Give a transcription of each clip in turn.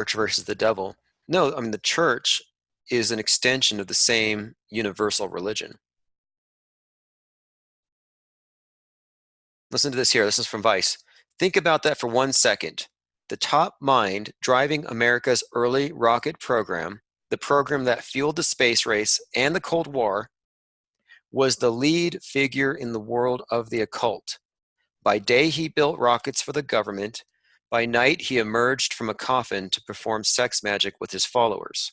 church versus the devil. No, I mean, the church is an extension of the same universal religion. Listen to this here. This is from Vice. Think about that for 1 second. The top mind driving America's early rocket program, the program that fueled the space race and the Cold War, was the lead figure in the world of the occult. By day, he built rockets for the government. By night, he emerged from a coffin to perform sex magic with his followers.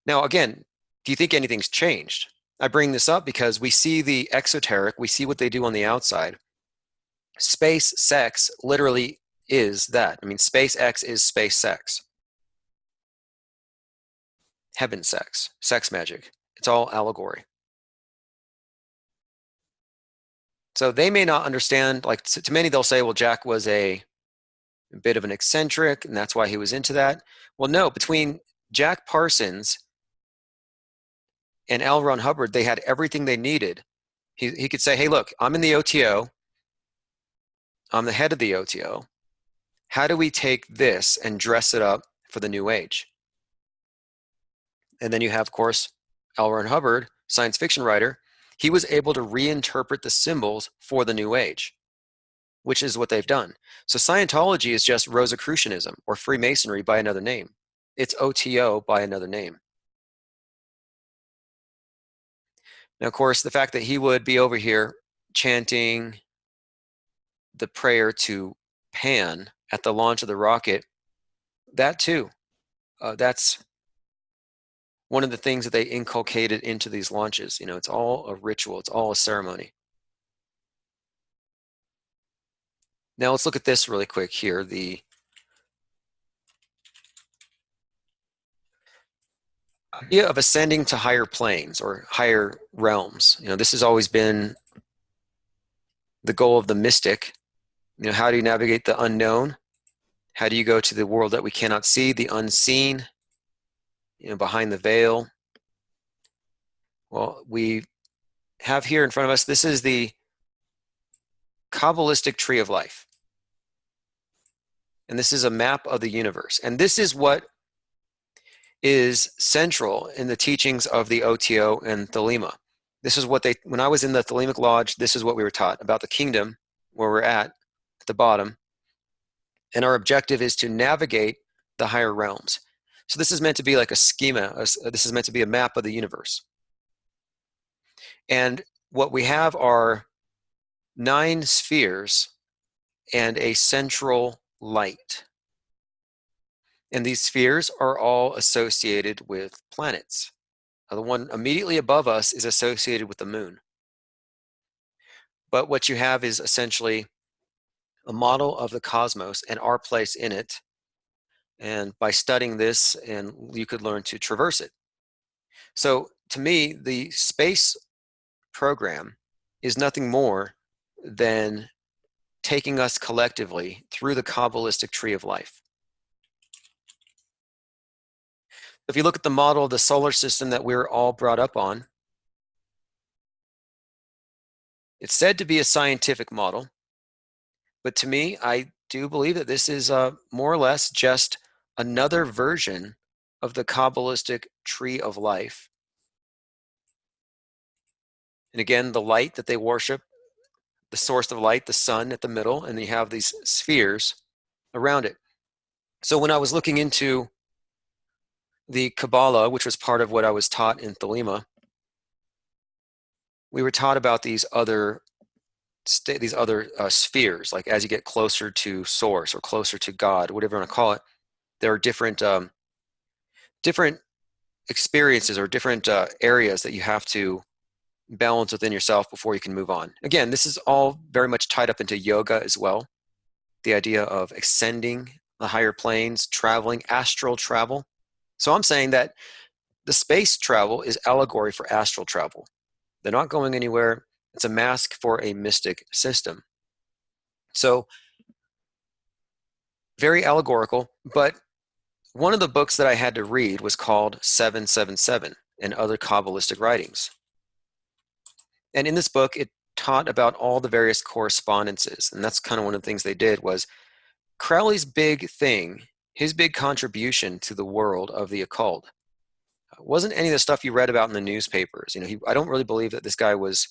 Now, again, do you think anything's changed? I bring this up because we see the exoteric, we see what they do on the outside. Space sex literally is that. I mean, SpaceX is space sex. Heaven sex, sex magic. It's all allegory. So they may not understand, like to many they'll say, well, Jack was a bit of an eccentric and that's why he was into that. Well, no, between Jack Parsons and L. Ron Hubbard, they had everything they needed. He could say, hey, look, I'm in the OTO. I'm the head of the OTO. How do we take this and dress it up for the new age? And then you have, of course, L. Ron Hubbard, science fiction writer. He was able to reinterpret the symbols for the new age, which is what they've done. So Scientology is just Rosicrucianism or Freemasonry by another name. It's OTO by another name. Now, of course, the fact that he would be over here chanting the prayer to Pan at the launch of the rocket, that too, that's one of the things that they inculcated into these launches. You know, it's all a ritual. It's all a ceremony. Now let's look at this really quick here. The idea of ascending to higher planes or higher realms. You know, this has always been the goal of the mystic. You know, how do you navigate the unknown? How do you go to the world that we cannot see, the unseen, you know, behind the veil? Well, we have here in front of us, this is the Kabbalistic tree of life. And this is a map of the universe. And this is what is central in the teachings of the OTO and Thelema. This is what when I was in the Thelemic Lodge, this is what we were taught about the kingdom where we're at the bottom. And our objective is to navigate the higher realms. So this is meant to be like a schema. This is meant to be a map of the universe. And what we have are 9 spheres and a central light. And these spheres are all associated with planets. Now, the one immediately above us is associated with the moon. But what you have is essentially a model of the cosmos and our place in it. And by studying this, and you could learn to traverse it. So to me, the space program is nothing more than taking us collectively through the Kabbalistic tree of life. If you look at the model of the solar system that we're all brought up on, it's said to be a scientific model, but to me, I do believe that this is more or less just another version of the Kabbalistic tree of life. And again, the light that they worship, the source of light, the sun at the middle, and you have these spheres around it. So when I was looking into the Kabbalah, which was part of what I was taught in Thelema, we were taught about these other spheres, like as you get closer to source or closer to God, whatever you want to call it, there are different experiences or different areas that you have to balance within yourself before you can move on. Again, this is all very much tied up into yoga as well. The idea of ascending the higher planes, traveling, astral travel. So I'm saying that the space travel is allegory for astral travel. They're not going anywhere. It's a mask for a mystic system. So very allegorical, but one of the books that I had to read was called 777 and Other Kabbalistic Writings. And in this book, it taught about all the various correspondences. And that's kind of one of the things they did was Crowley's big thing, his big contribution to the world of the occult, wasn't any of the stuff you read about in the newspapers. I don't really believe that this guy was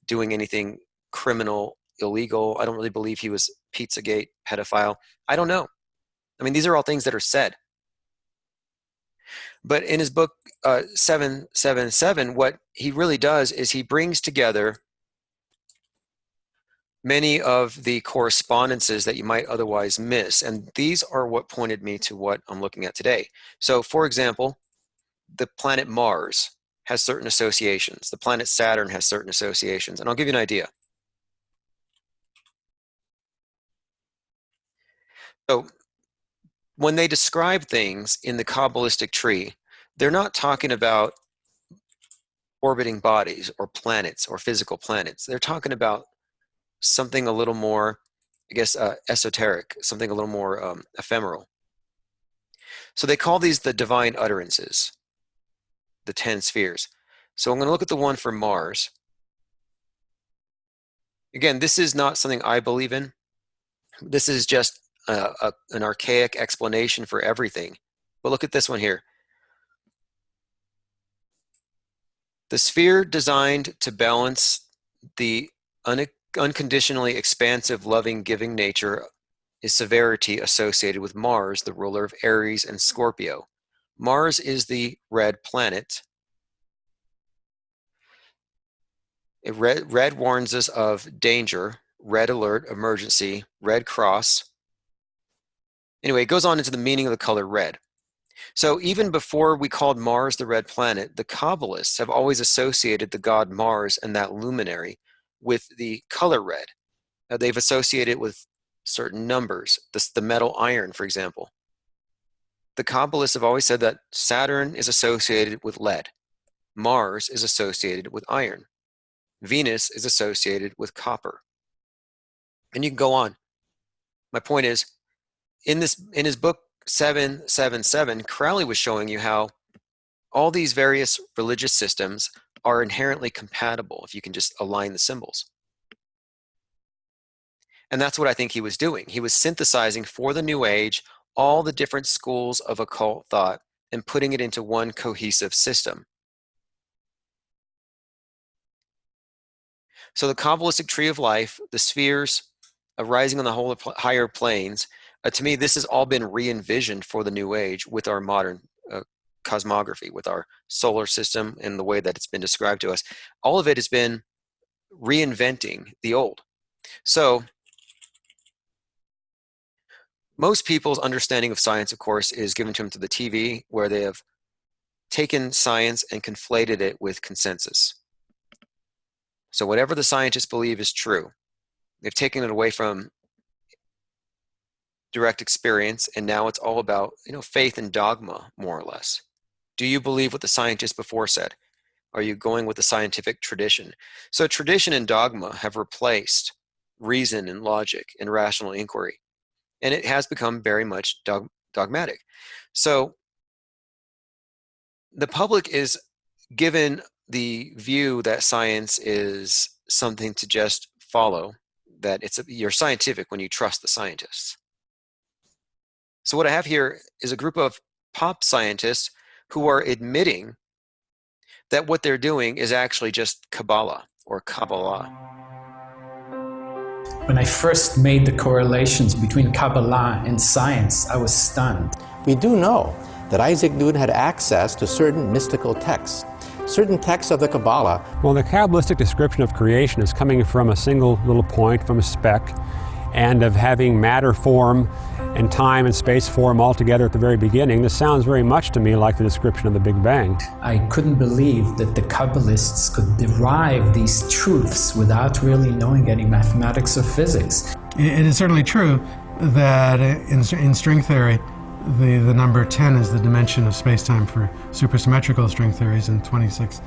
doing anything criminal, illegal. I don't really believe he was Pizzagate pedophile. I don't know. I mean, these are all things that are said. But in his book 777, what he really does is he brings together many of the correspondences that you might otherwise miss. And these are what pointed me to what I'm looking at today. So, for example, the planet Mars has certain associations. The planet Saturn has certain associations. And I'll give you an idea. So when they describe things in the Kabbalistic tree, they're not talking about orbiting bodies or planets or physical planets. They're talking about something a little more, I guess, esoteric, something a little more ephemeral. So they call these the divine utterances, the 10 spheres. So I'm going to look at the one for Mars. Again, this is not something I believe in. This is just an archaic explanation for everything. But look at this one here. The sphere designed to balance the unconditionally expansive, loving, giving nature is severity associated with Mars, the ruler of Aries and Scorpio. Mars is the red planet. Red warns us of danger, red alert, emergency, red cross. Anyway, it goes on into the meaning of the color red. So even before we called Mars the red planet, the Kabbalists have always associated the god Mars and that luminary with the color red. They've associated it with certain numbers, the metal iron, for example. The Kabbalists have always said that Saturn is associated with lead. Mars is associated with iron. Venus is associated with copper. And you can go on. My point is, in his book 777, Crowley was showing you how all these various religious systems are inherently compatible if you can just align the symbols. And that's what I think he was doing. He was synthesizing for the New Age all the different schools of occult thought and putting it into one cohesive system. So the Kabbalistic tree of life, the spheres arising on the whole higher planes, to me, this has all been re-envisioned for the New Age with our modern cosmography, with our solar system and the way that it's been described to us. All of it has been reinventing the old. So most people's understanding of science, of course, is given to them through the TV, where they have taken science and conflated it with consensus. So whatever the scientists believe is true, they've taken it away from direct experience, and now it's all about, faith and dogma, more or less. Do you believe what the scientists before said? Are you going with the scientific tradition? So tradition and dogma have replaced reason and logic and rational inquiry, and it has become very much dogmatic. So the public is given the view that science is something to just follow, that you're scientific when you trust the scientists. So what I have here is a group of pop scientists who are admitting that what they're doing is actually just Kabbalah or Kabbalah. When I first made the correlations between Kabbalah and science, I was stunned. We do know that Isaac Newton had access to certain mystical texts, certain texts of the Kabbalah. Well, the Kabbalistic description of creation is coming from a single little point, from a speck, and of having matter form and time and space form all together at the very beginning. This sounds very much to me like the description of the Big Bang. I couldn't believe that the Kabbalists could derive these truths without really knowing any mathematics or physics. It is certainly true that in string theory, the number 10 is the dimension of space-time for supersymmetrical string theories, and 26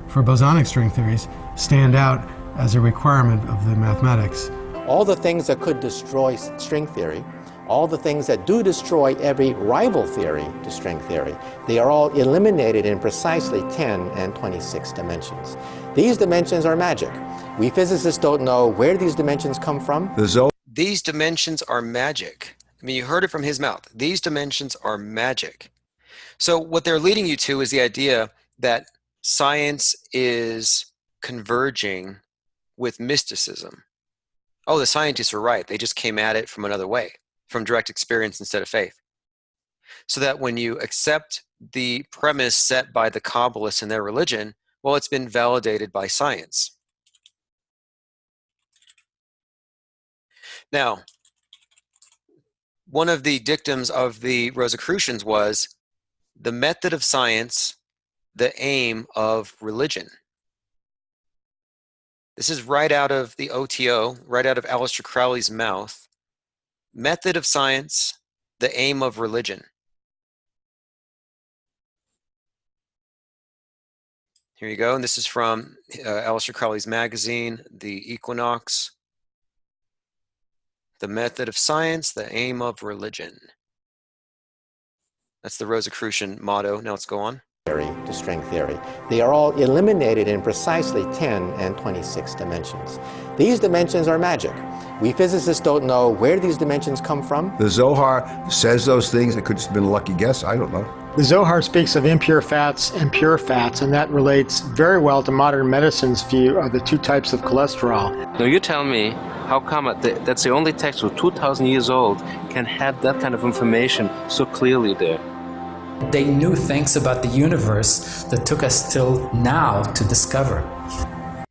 for bosonic string theories stand out as a requirement of the mathematics. All the things that could destroy string theory, all the things that do destroy every rival theory to string theory, they are all eliminated in precisely 10 and 26 dimensions. These dimensions are magic. We physicists don't know where these dimensions come from. These dimensions are magic. I mean, you heard it from his mouth. These dimensions are magic. So what they're leading you to is the idea that science is converging with mysticism. Oh, the scientists are right. They just came at it from another way, from direct experience instead of faith. So that when you accept the premise set by the Kabbalists and their religion, well, it's been validated by science. Now, one of the dictums of the Rosicrucians was the method of science, the aim of religion. This is right out of the OTO, right out of Aleister Crowley's mouth. Method of science, the aim of religion. Here you go, and this is from Aleister Crowley's magazine, The Equinox. The method of science, the aim of religion. That's the Rosicrucian motto. Now let's go on. To string theory. They are all eliminated in precisely 10 and 26 dimensions. These dimensions are magic. We physicists don't know where these dimensions come from. The Zohar says those things. It could have been a lucky guess. I don't know. The Zohar speaks of impure fats and pure fats, and that relates very well to modern medicine's view of the two types of cholesterol. Now you tell me, how come that's the only text with 2,000 years old can have that kind of information so clearly there? They knew things about the universe that took us till now to discover.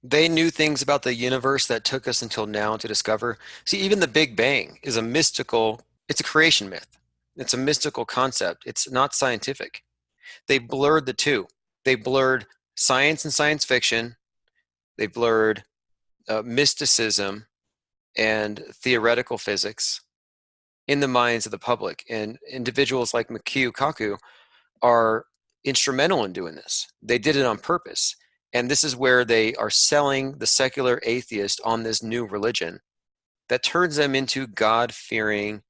They knew things about the universe that took us until now to discover. See, even the Big Bang is a mystical, it's a creation myth. It's a mystical concept. It's not scientific. They blurred the two. They blurred science and science fiction. They blurred mysticism and theoretical physics in the minds of the public. And individuals like Mikio Kaku are instrumental in doing this. They did it on purpose. And this is where they are selling the secular atheist on this new religion that turns them into God-fearing,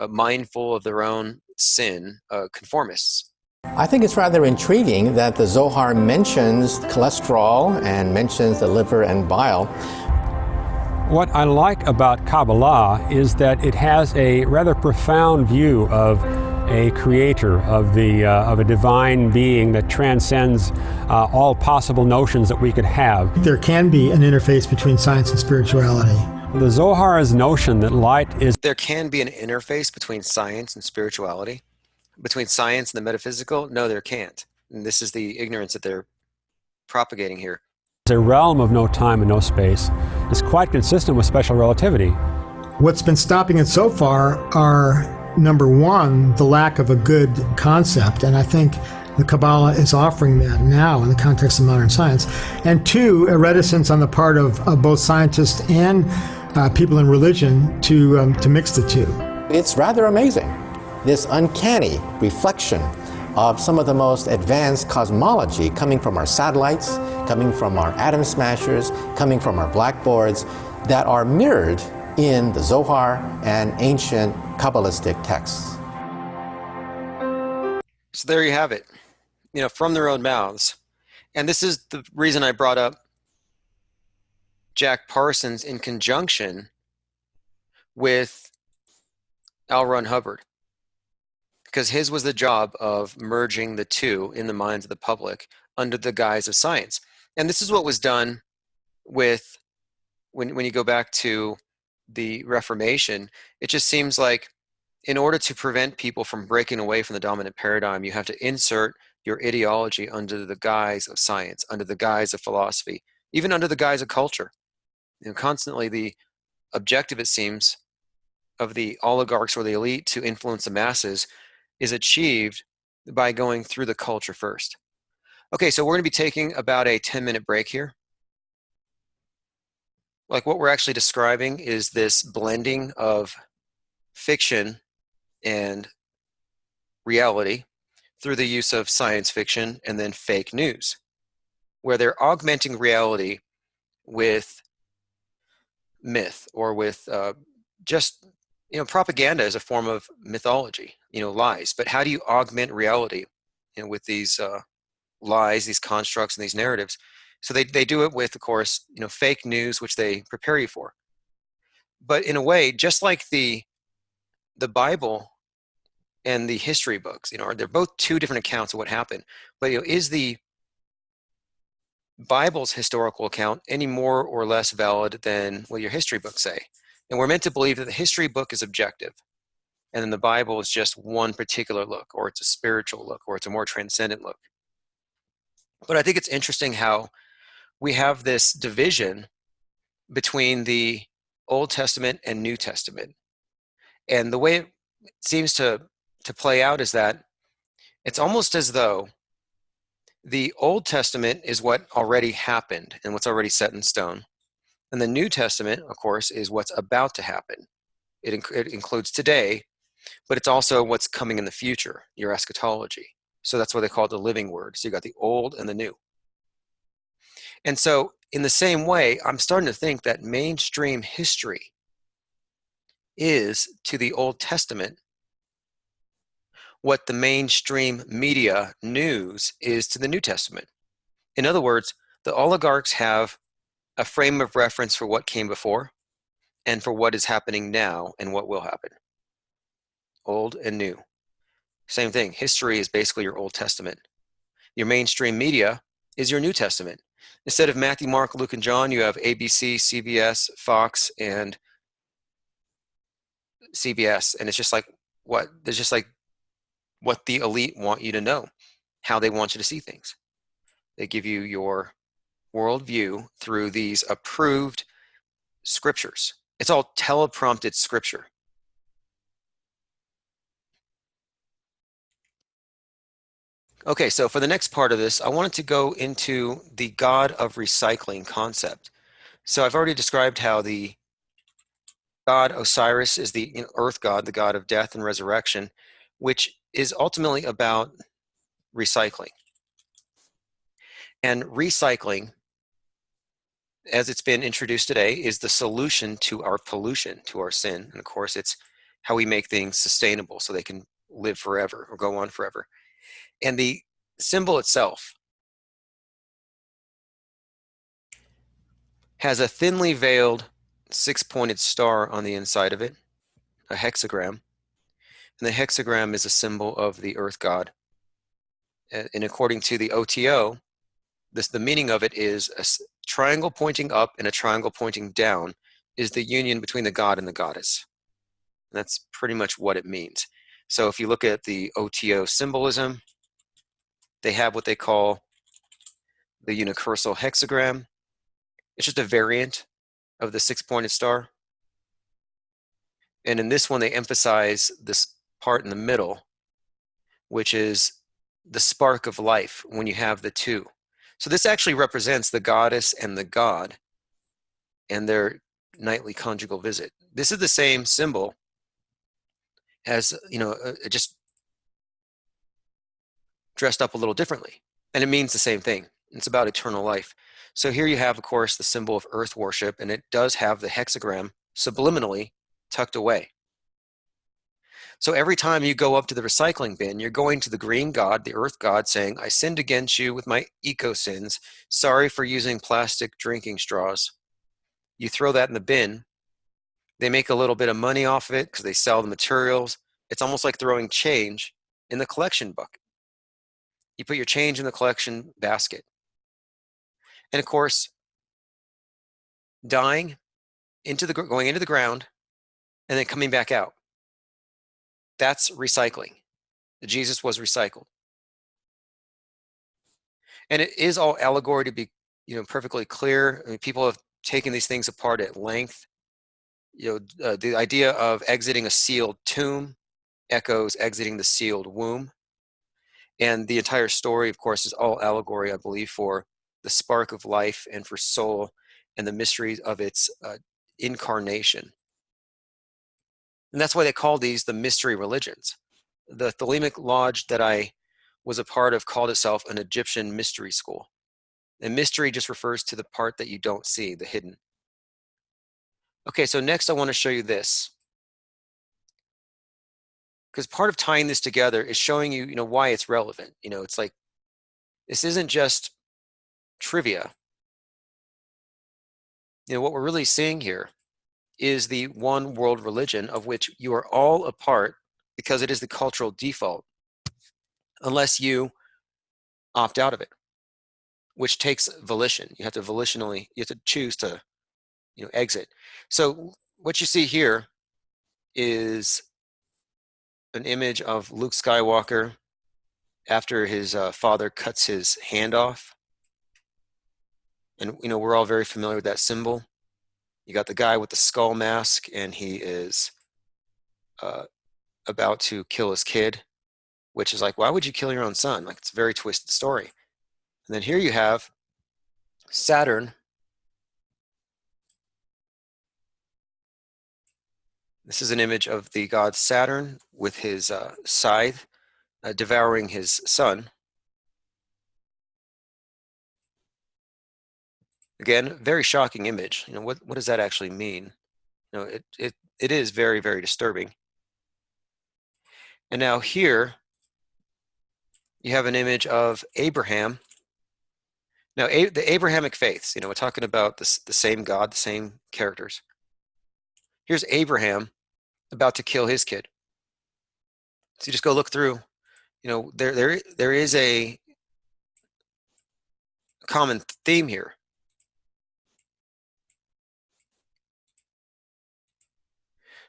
mindful of their own sin, conformists. I think it's rather intriguing that the Zohar mentions cholesterol and mentions the liver and bile. What I like about Kabbalah is that it has a rather profound view of a creator, of a divine being that transcends all possible notions that we could have. There can be an interface between science and spirituality. The Zohar's notion that light is... There can be an interface between science and spirituality, between science and the metaphysical. No, there can't. And this is the ignorance that they're propagating here. A realm of no time and no space is quite consistent with special relativity. What's been stopping it so far are, number one, the lack of a good concept, and I think the Kabbalah is offering that now in the context of modern science, and two, a reticence on the part of both scientists and people in religion to mix the two. It's rather amazing, this uncanny reflection of some of the most advanced cosmology coming from our satellites, coming from our atom smashers, coming from our blackboards, that are mirrored in the Zohar and ancient Kabbalistic texts. So there you have it, from their own mouths. And this is the reason I brought up Jack Parsons in conjunction with L. Ron Hubbard, because his was the job of merging the two in the minds of the public under the guise of science. And this is what was done with, when you go back to the Reformation, it just seems like in order to prevent people from breaking away from the dominant paradigm, you have to insert your ideology under the guise of science, under the guise of philosophy, even under the guise of culture. Constantly the objective, it seems, of the oligarchs or the elite to influence the masses is achieved by going through the culture first. Okay, so we're going to be taking about a 10-minute break here. Like what we're actually describing is this blending of fiction and reality through the use of science fiction and then fake news, where they're augmenting reality with myth or with just propaganda as a form of mythology, lies. But how do you augment reality, with these lies, these constructs, and these narratives? So they do it with, of course, fake news, which they prepare you for. But in a way, just like the the Bible and the history books, they're both two different accounts of what happened. But is the Bible's historical account any more or less valid than what your history books say? And we're meant to believe that the history book is objective, and then the Bible is just one particular look, or it's a spiritual look, or it's a more transcendent look. But I think it's interesting how we have this division between the Old Testament and New Testament. And the way it seems to play out is that it's almost as though the Old Testament is what already happened and what's already set in stone. And the New Testament, of course, is what's about to happen. It includes today, but it's also what's coming in the future, your eschatology. So that's what they call it the living word. So you got the old and the new. And so in the same way, I'm starting to think that mainstream history is to the Old Testament what the mainstream media news is to the New Testament. In other words, the oligarchs have a frame of reference for what came before and for what is happening now and what will happen. Old and new. Same thing. History is basically your Old Testament. Your mainstream media is your New Testament. Instead of Matthew, Mark, Luke, and John, you have ABC, CBS, Fox, and CBS. And it's just like what? There's just like what the elite want you to know, how they want you to see things. They give you your worldview through these approved scriptures. It's all teleprompted scripture. Okay, so for the next part of this, I wanted to go into the God of recycling concept. So I've already described how the god Osiris is the earth god, the god of death and resurrection, which is ultimately about recycling. And recycling, as it's been introduced today, is the solution to our pollution, to our sin. And of course, it's how we make things sustainable so they can live forever or go on forever. And the symbol itself has a thinly veiled six-pointed star on the inside of it, a hexagram. And the hexagram is a symbol of the earth god. And according to the OTO, the meaning of it is a triangle pointing up and a triangle pointing down is the union between the god and the goddess. And that's pretty much what it means. So if you look at the OTO symbolism, they have what they call the unicursal hexagram. It's just a variant of the six-pointed star. And in this one, they emphasize this part in the middle, which is the spark of life when you have the two. So this actually represents the goddess and the god and their nightly conjugal visit. This is the same symbol as, just dressed up a little differently. And it means the same thing. It's about eternal life. So here you have, of course, the symbol of earth worship, and it does have the hexagram subliminally tucked away. So every time you go up to the recycling bin, you're going to the green god, the earth god, saying, I sinned against you with my eco-sins. Sorry for using plastic drinking straws. You throw that in the bin. They make a little bit of money off of it because they sell the materials. It's almost like throwing change in the collection bucket. You put your change in the collection basket. And of course, dying, going into the ground, and then coming back out. That's recycling. Jesus was recycled. And it is all allegory to be, perfectly clear. I mean, people have taken these things apart at length. The idea of exiting a sealed tomb echoes exiting the sealed womb. And the entire story, of course, is all allegory, I believe, for the spark of life and for soul and the mysteries of its incarnation. And that's why they call these the mystery religions. The Thelemic Lodge that I was a part of called itself an Egyptian mystery school. And mystery just refers to the part that you don't see, the hidden. Okay, so next I want to show you this. Because part of tying this together is showing you, why it's relevant. It's like, this isn't just trivia. What we're really seeing here is the one world religion of which you are all a part because it is the cultural default, unless you opt out of it, which takes volition. You have to volitionally, you have to choose to, exit. So what you see here is an image of Luke Skywalker after his father cuts his hand off. And, we're all very familiar with that symbol. You got the guy with the skull mask, and he is about to kill his kid, which is like, why would you kill your own son? Like, it's a very twisted story. And then here you have Saturn. This is an image of the god Saturn with his scythe devouring his son. Again, very shocking image. What does that actually mean? It is very, very disturbing. And now here you have an image of Abraham. Now, the Abrahamic faiths, we're talking about the same God, the same characters. Here's Abraham about to kill his kid. So you just go look through. There is a common theme here.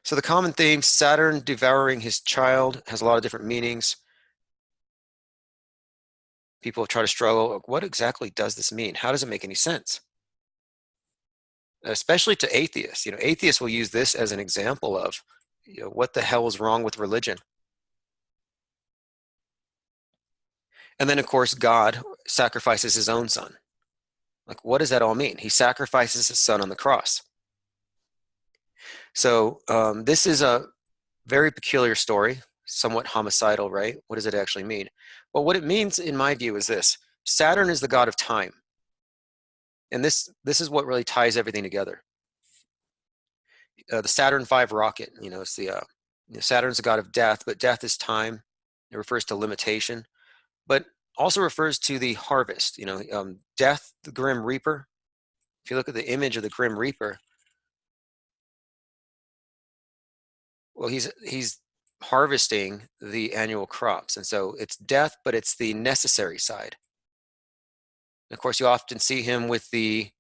So the common theme, Saturn devouring his child, has a lot of different meanings. People try to struggle. What exactly does this mean? How does it make any sense? Especially to atheists. Atheists will use this as an example of, what the hell is wrong with religion? And then, of course, God sacrifices his own son. Like, what does that all mean? He sacrifices his son on the cross. So this is a very peculiar story, somewhat homicidal, right? What does it actually mean? Well, what it means, in my view, is this. Saturn is the god of time. And this is what really ties everything together. The Saturn V rocket, it's the Saturn's the god of death, but death is time. It refers to limitation, but also refers to the harvest. Death, the Grim Reaper. If you look at the image of the Grim Reaper, well, he's harvesting the annual crops, and so it's death, but it's the necessary side. And of course, you often see him with the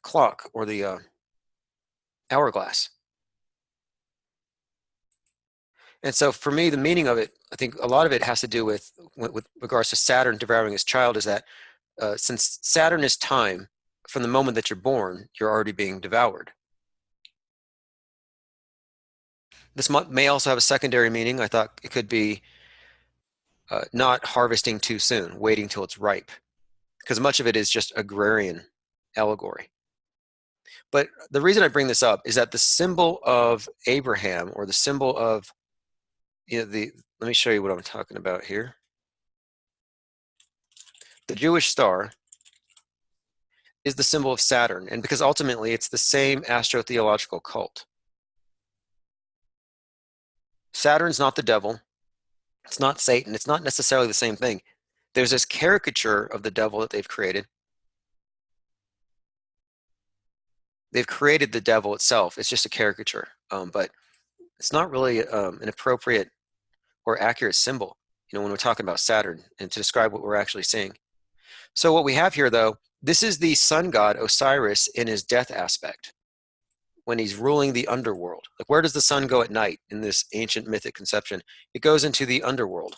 clock or the hourglass. And so for me, the meaning of it, I think a lot of it has to do with regards to Saturn devouring his child, is that since Saturn is time, from the moment that you're born, you're already being devoured. This may also have a secondary meaning. I thought it could be not harvesting too soon, waiting till it's ripe, because much of it is just agrarian allegory. But the reason I bring this up is that the symbol of Abraham, or the symbol of, let me show you what I'm talking about here. The Jewish star is the symbol of Saturn, and because ultimately it's the same astrotheological cult. Saturn's not the devil. It's not Satan. It's not necessarily the same thing. There's this caricature of the devil that they've created. They've created the devil itself. It's just a caricature, but it's not really an appropriate or accurate symbol, when we're talking about Saturn and to describe what we're actually seeing. So what we have here, though, this is the sun god Osiris in his death aspect, when he's ruling the underworld. Like, where does the sun go at night in this ancient mythic conception? It goes into the underworld.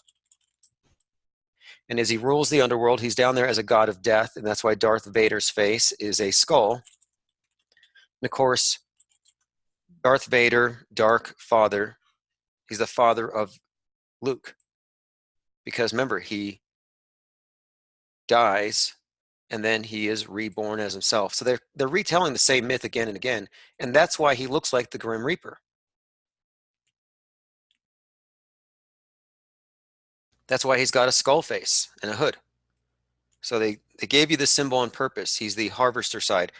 And as he rules the underworld, he's down there as a god of death, and that's why Darth Vader's face is a skull. And of course, Darth Vader, Dark Father, he's the father of Luke. Because remember, he dies and then he is reborn as himself. So they're retelling the same myth again and again, and that's why he looks like the Grim Reaper. That's why he's got a skull face and a hood. So they gave you this symbol on purpose. He's the harvester side.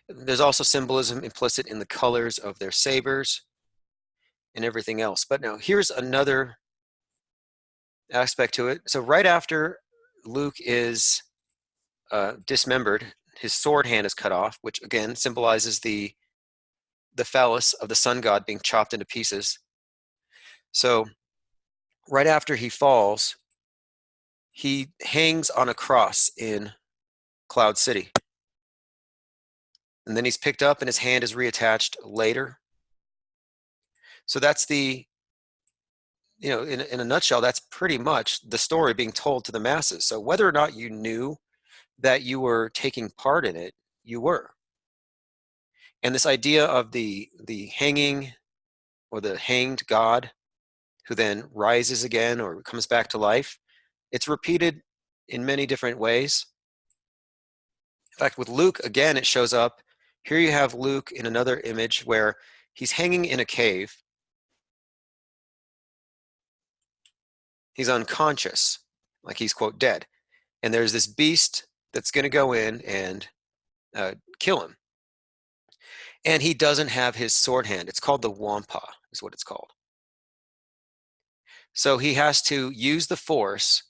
There's also symbolism implicit in the colors of their sabers and everything else. But now here's another aspect to it. So right after Luke is dismembered, his sword hand is cut off, which again symbolizes the the phallus of the sun god being chopped into pieces. So right after he falls, he hangs on a cross in Cloud City. And then he's picked up and his hand is reattached later. So that's the, in a nutshell, that's pretty much the story being told to the masses. So whether or not you knew that you were taking part in it, you were. And this idea of the hanging or the hanged god who then rises again or comes back to life, it's repeated in many different ways. In fact, with Luke, again, it shows up. Here you have Luke in another image where he's hanging in a cave. He's unconscious, like he's, quote, dead. And there's this beast that's going to go in and kill him. And he doesn't have his sword hand. It's called the wampa, is what it's called. So he has to use the force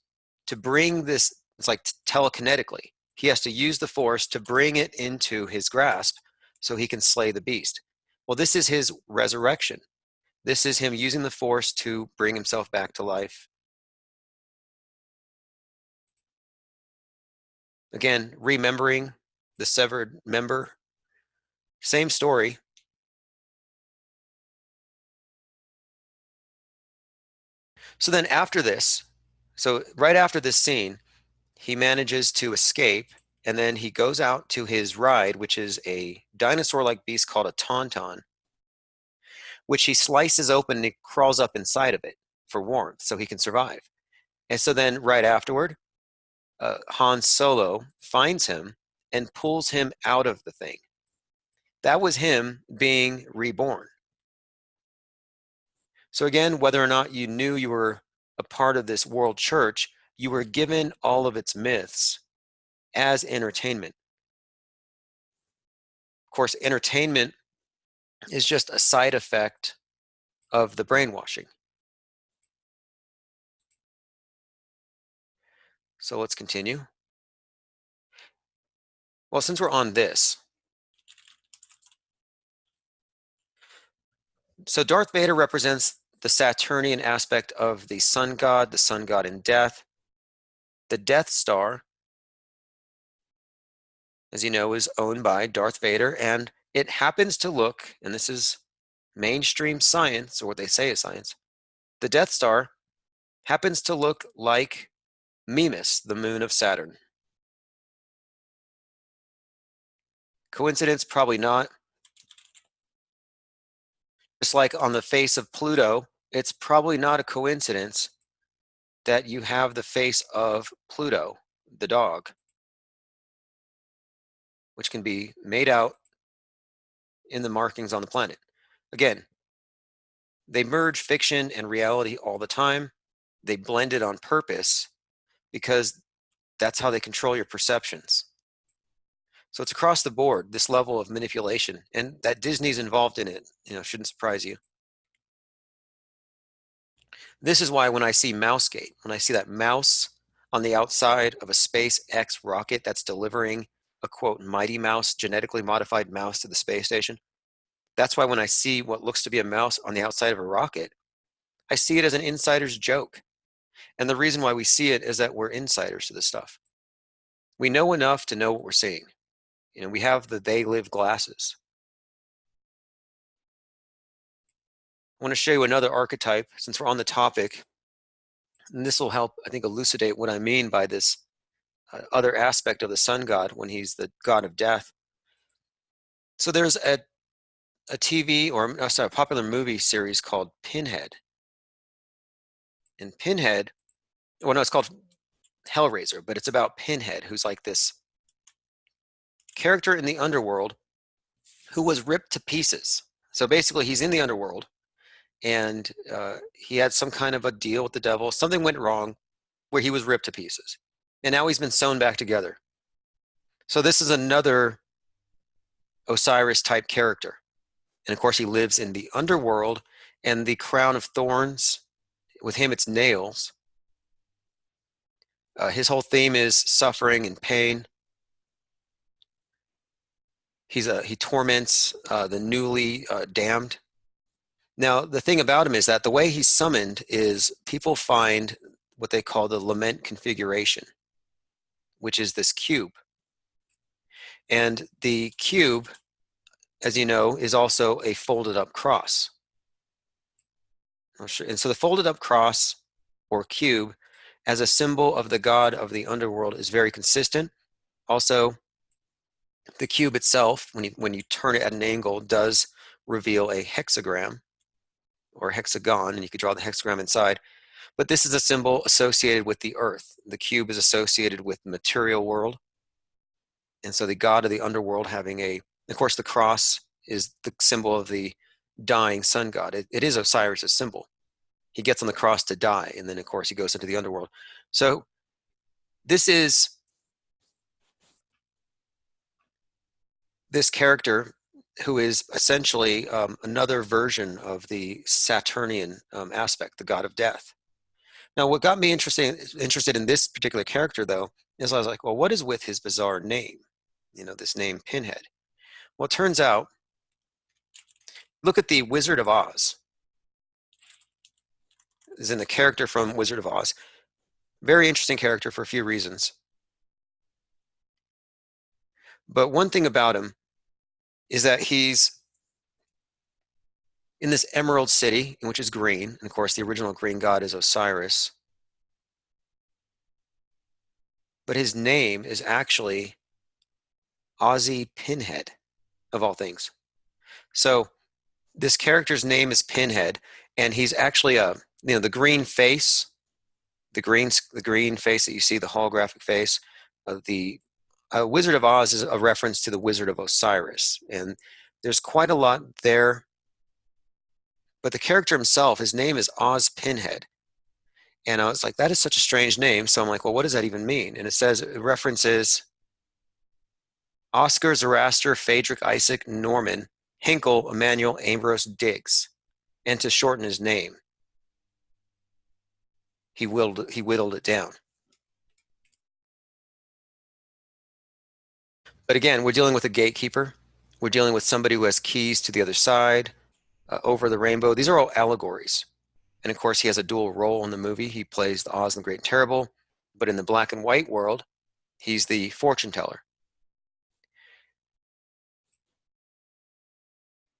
to bring this, it's like telekinetically. He has to use the force to bring it into his grasp so he can slay the beast. Well, this is his resurrection. This is him using the force to bring himself back to life. Again, remembering the severed member. Same story. So then after this, so right after this scene, he manages to escape, and then he goes out to his ride, which is a dinosaur-like beast called a tauntaun, which he slices open and he crawls up inside of it for warmth so he can survive. And so then right afterward, Han Solo finds him and pulls him out of the thing. That was him being reborn. So again, whether or not you knew you were a part of this world church, you were given all of its myths as entertainment. Of course, entertainment is just a side effect of the brainwashing. So let's continue. Well, since we're on this, so Darth Vader represents the Saturnian aspect of the sun god in death. The Death Star, as you know, is owned by Darth Vader, and it happens to look, and this is mainstream science, or what they say is science, the Death Star happens to look like Mimas, the moon of Saturn. Coincidence? Probably not. Just like on the face of Pluto, it's probably not a coincidence that you have the face of Pluto, the dog, which can be made out in the markings on the planet. Again, they merge fiction and reality all the time. They blend it on purpose because that's how they control your perceptions. So it's across the board, this level of manipulation, and that Disney's involved in it, shouldn't surprise you. This is why when I see Mousegate, when I see that mouse on the outside of a SpaceX rocket that's delivering a, quote, mighty mouse, genetically modified mouse to the space station, that's why when I see what looks to be a mouse on the outside of a rocket, I see it as an insider's joke. And the reason why we see it is that we're insiders to this stuff. We know enough to know what we're seeing. We have the they live glasses. I want to show you another archetype since we're on the topic. And this will help, I think, elucidate what I mean by this other aspect of the sun god when he's the god of death. So there's a TV, or sorry, a popular movie series called Pinhead. And Pinhead, well, no, it's called Hellraiser, but it's about Pinhead, who's like this character in the underworld who was ripped to pieces. So basically, he's in the underworld, and he had some kind of a deal with the devil. Something went wrong where he was ripped to pieces. And now he's been sewn back together. So this is another Osiris-type character. And of course, he lives in the underworld, and the crown of thorns, with him, it's nails. His whole theme is suffering and pain. He torments the newly damned. Now, the thing about him is that the way he's summoned is people find what they call the lament configuration, which is this cube. And the cube, as you know, is also a folded up cross. And so the folded up cross or cube as a symbol of the god of the underworld is very consistent. Also, the cube itself, when you turn it at an angle, does reveal a hexagram or hexagon, and you could draw the hexagram inside. But this is a symbol associated with the earth. The cube is associated with the material world. And so the god of the underworld having of course, the cross is the symbol of the dying sun god. It is Osiris' symbol. He gets on the cross to die, and then, of course, he goes into the underworld. So this is this character who is essentially another version of the Saturnian aspect, the god of death. Now, what got me interested in this particular character, though, is I was like, well, what is with his bizarre name? This name Pinhead. Well, it turns out, look at the Wizard of Oz. This is in the character from Wizard of Oz. Very interesting character for a few reasons. But one thing about him is that he's in this emerald city, which is green. And of course, the original green god is Osiris. But his name is actually Ozzy Pinhead, of all things. So this character's name is Pinhead, and he's actually the green face, the green face that you see, the holographic face of the Wizard of Oz is a reference to the Wizard of Osiris, and there's quite a lot there. But the character himself, his name is Oz Pinhead, and I was like, that is such a strange name. So I'm like, well, what does that even mean? And it references Oscar, Zoroaster, Phaedric, Isaac, Norman, Hinkle, Emmanuel, Ambrose, Diggs, and to shorten his name, he whittled it down. But again, we're dealing with a gatekeeper. We're dealing with somebody who has keys to the other side, over the rainbow. These are all allegories. And of course, he has a dual role in the movie. He plays the Oz the Great and Terrible, but in the black and white world, he's the fortune teller.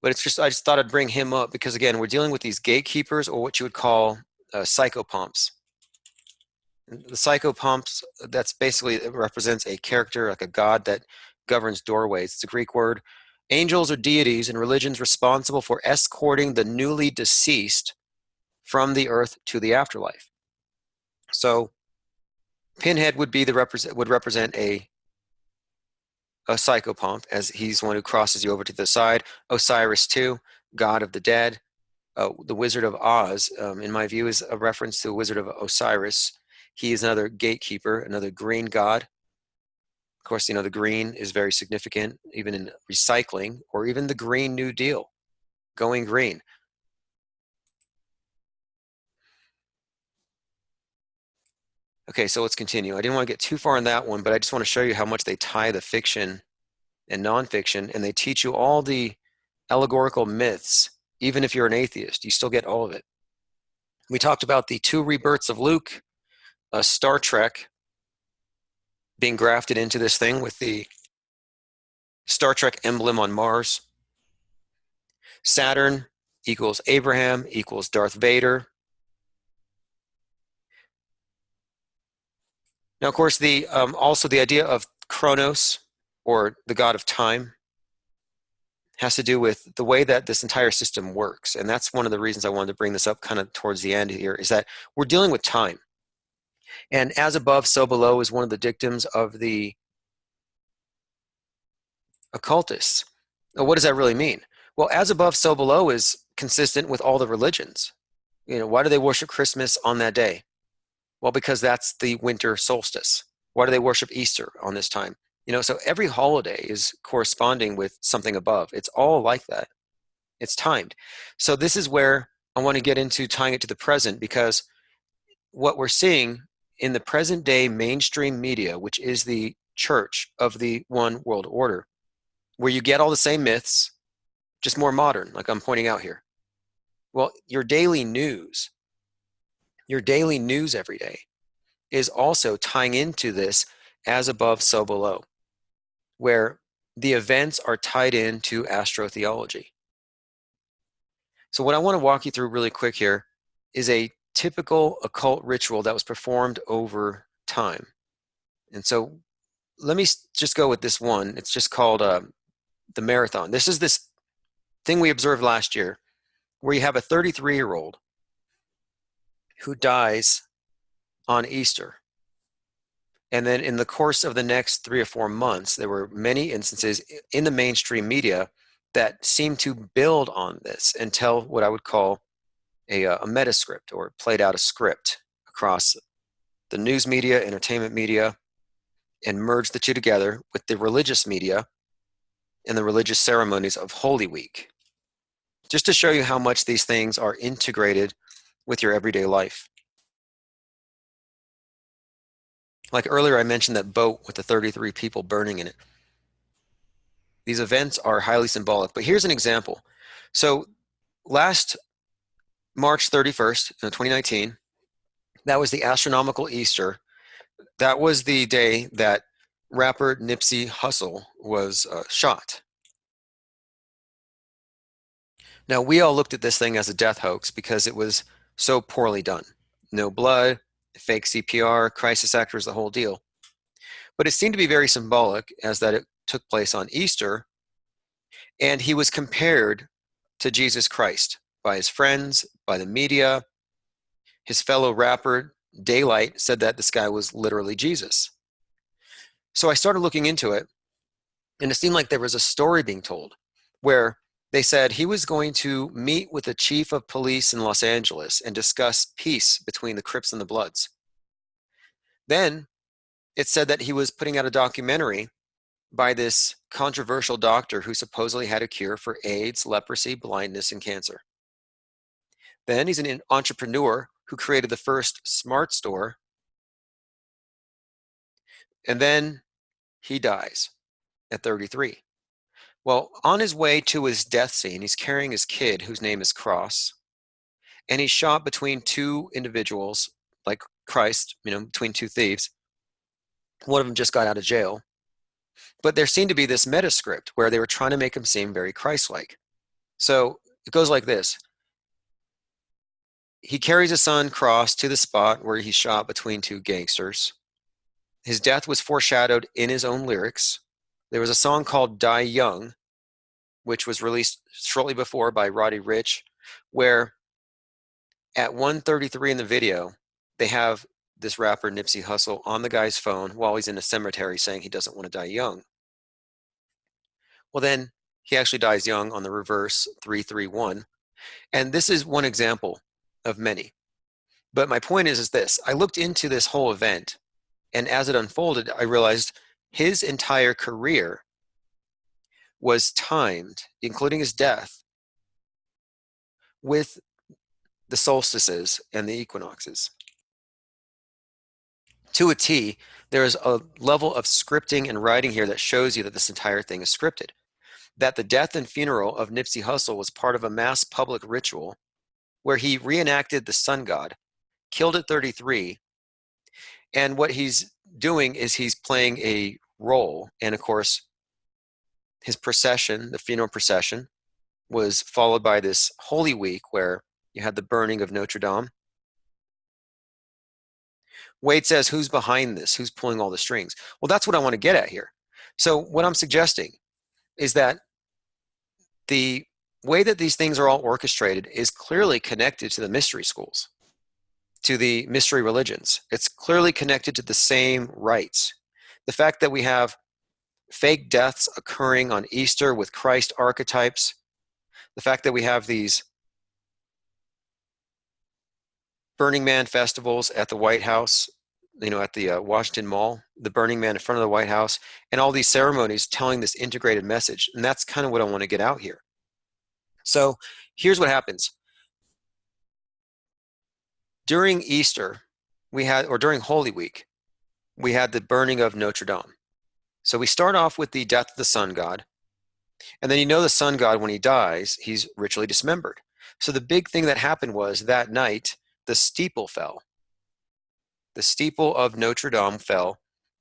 But I just thought I'd bring him up because, again, we're dealing with these gatekeepers, or what you would call psychopomps. The psychopomps, that's basically, it represents a character, like a god that governs doorways. It's a Greek word. Angels or deities in religions responsible for escorting the newly deceased from the earth to the afterlife. So Pinhead would represent a psychopomp, as he's one who crosses you over to the side. Osiris too, god of the dead. The Wizard of Oz, in my view, is a reference to the Wizard of Osiris. He is another gatekeeper, another green god. Of course, the green is very significant, even in recycling, or even the Green New Deal, going green. Okay, so let's continue. I didn't want to get too far on that one, but I just want to show you how much they tie the fiction and nonfiction, and they teach you all the allegorical myths. Even if you're an atheist, you still get all of it. We talked about the 2 rebirths of Luke, Star Trek being grafted into this thing with the Star Trek emblem on Mars. Saturn equals Abraham equals Darth Vader. Now, of course, also the idea of Kronos, or the god of time, has to do with the way that this entire system works. And that's one of the reasons I wanted to bring this up kind of towards the end here, is that we're dealing with time. And as above, so below is one of the dictums of the occultists. Now, what does that really mean? Well, as above, so below is consistent with all the religions. Why do they worship Christmas on that day? Well, because that's the winter solstice. Why do they worship Easter on this time? So every holiday is corresponding with something above. It's all like that. It's timed. So this is where I want to get into tying it to the present, because what we're seeing in the present day mainstream media, which is the church of the one world order, where you get all the same myths, just more modern, like I'm pointing out here. Well, your daily news every day is also tying into this as above, so below, where the events are tied into astrotheology. So what I want to walk you through really quick here is a typical occult ritual that was performed over time. And so let me just go with this one. It's just called the marathon. This is this thing we observed last year where you have a 33-year-old who dies on Easter. And then in the course of the next 3 or 4 months, there were many instances in the mainstream media that seemed to build on this and tell what I would call a meta script, or played out a script across the news media, entertainment media, and merged the two together with the religious media and the religious ceremonies of Holy Week, just to show you how much these things are integrated with your everyday life. Like earlier, I mentioned that boat with the 33 people burning in it. These events are highly symbolic, but here's an example. So last March 31st, 2019, that was the astronomical Easter. That was the day that rapper Nipsey Hussle was shot. Now, we all looked at this thing as a death hoax because it was so poorly done. No blood, fake CPR, crisis actors, the whole deal. But it seemed to be very symbolic, as that it took place on Easter, and he was compared to Jesus Christ by his friends, by the media. His fellow rapper, Daylight, said that this guy was literally Jesus. So I started looking into it, and it seemed like there was a story being told where they said he was going to meet with the chief of police in Los Angeles and discuss peace between the Crips and the Bloods. Then it said that he was putting out a documentary by this controversial doctor who supposedly had a cure for AIDS, leprosy, blindness, and cancer. Then he's an entrepreneur who created the first smart store. And then he dies at 33. Well, on his way to his death scene, he's carrying his kid, whose name is Cross, and he's shot between two individuals, like Christ, between two thieves. One of them just got out of jail. But there seemed to be this meta script where they were trying to make him seem very Christ-like. So it goes like this. He carries his son, Cross, to the spot where he's shot between two gangsters. His death was foreshadowed in his own lyrics. There was a song called Die Young, which was released shortly before by Roddy Ricch, where at 1:33 in the video, they have this rapper Nipsey Hussle on the guy's phone while he's in a cemetery saying he doesn't want to die young. Well, then he actually dies young on the reverse 331. And this is one example of many. But my point is this. I looked into this whole event, and as it unfolded, I realized his entire career was timed, including his death, with the solstices and the equinoxes. To a T, there is a level of scripting and writing here that shows you that this entire thing is scripted. That the death and funeral of Nipsey Hussle was part of a mass public ritual where he reenacted the sun god, killed at 33, and what he's doing is he's playing a role. And of course, his procession, the funeral procession, was followed by this Holy Week where you had the burning of Notre Dame. Wade says, who's behind this? Who's pulling all the strings? Well, that's what I want to get at here. So what I'm suggesting is that the way that these things are all orchestrated is clearly connected to the mystery schools, to the mystery religions. It's clearly connected to the same rites. The fact that we have fake deaths occurring on Easter with Christ archetypes, the fact that we have these Burning Man festivals at the White House, at the Washington Mall, the Burning Man in front of the White House, and all these ceremonies telling this integrated message. And that's kind of what I want to get out here. So here's what happens. During Easter, during Holy Week, we had the burning of Notre Dame. So we start off with the death of the sun god. And then the sun god, when he dies, he's ritually dismembered. So the big thing that happened was that night, the steeple fell. The steeple of Notre Dame fell,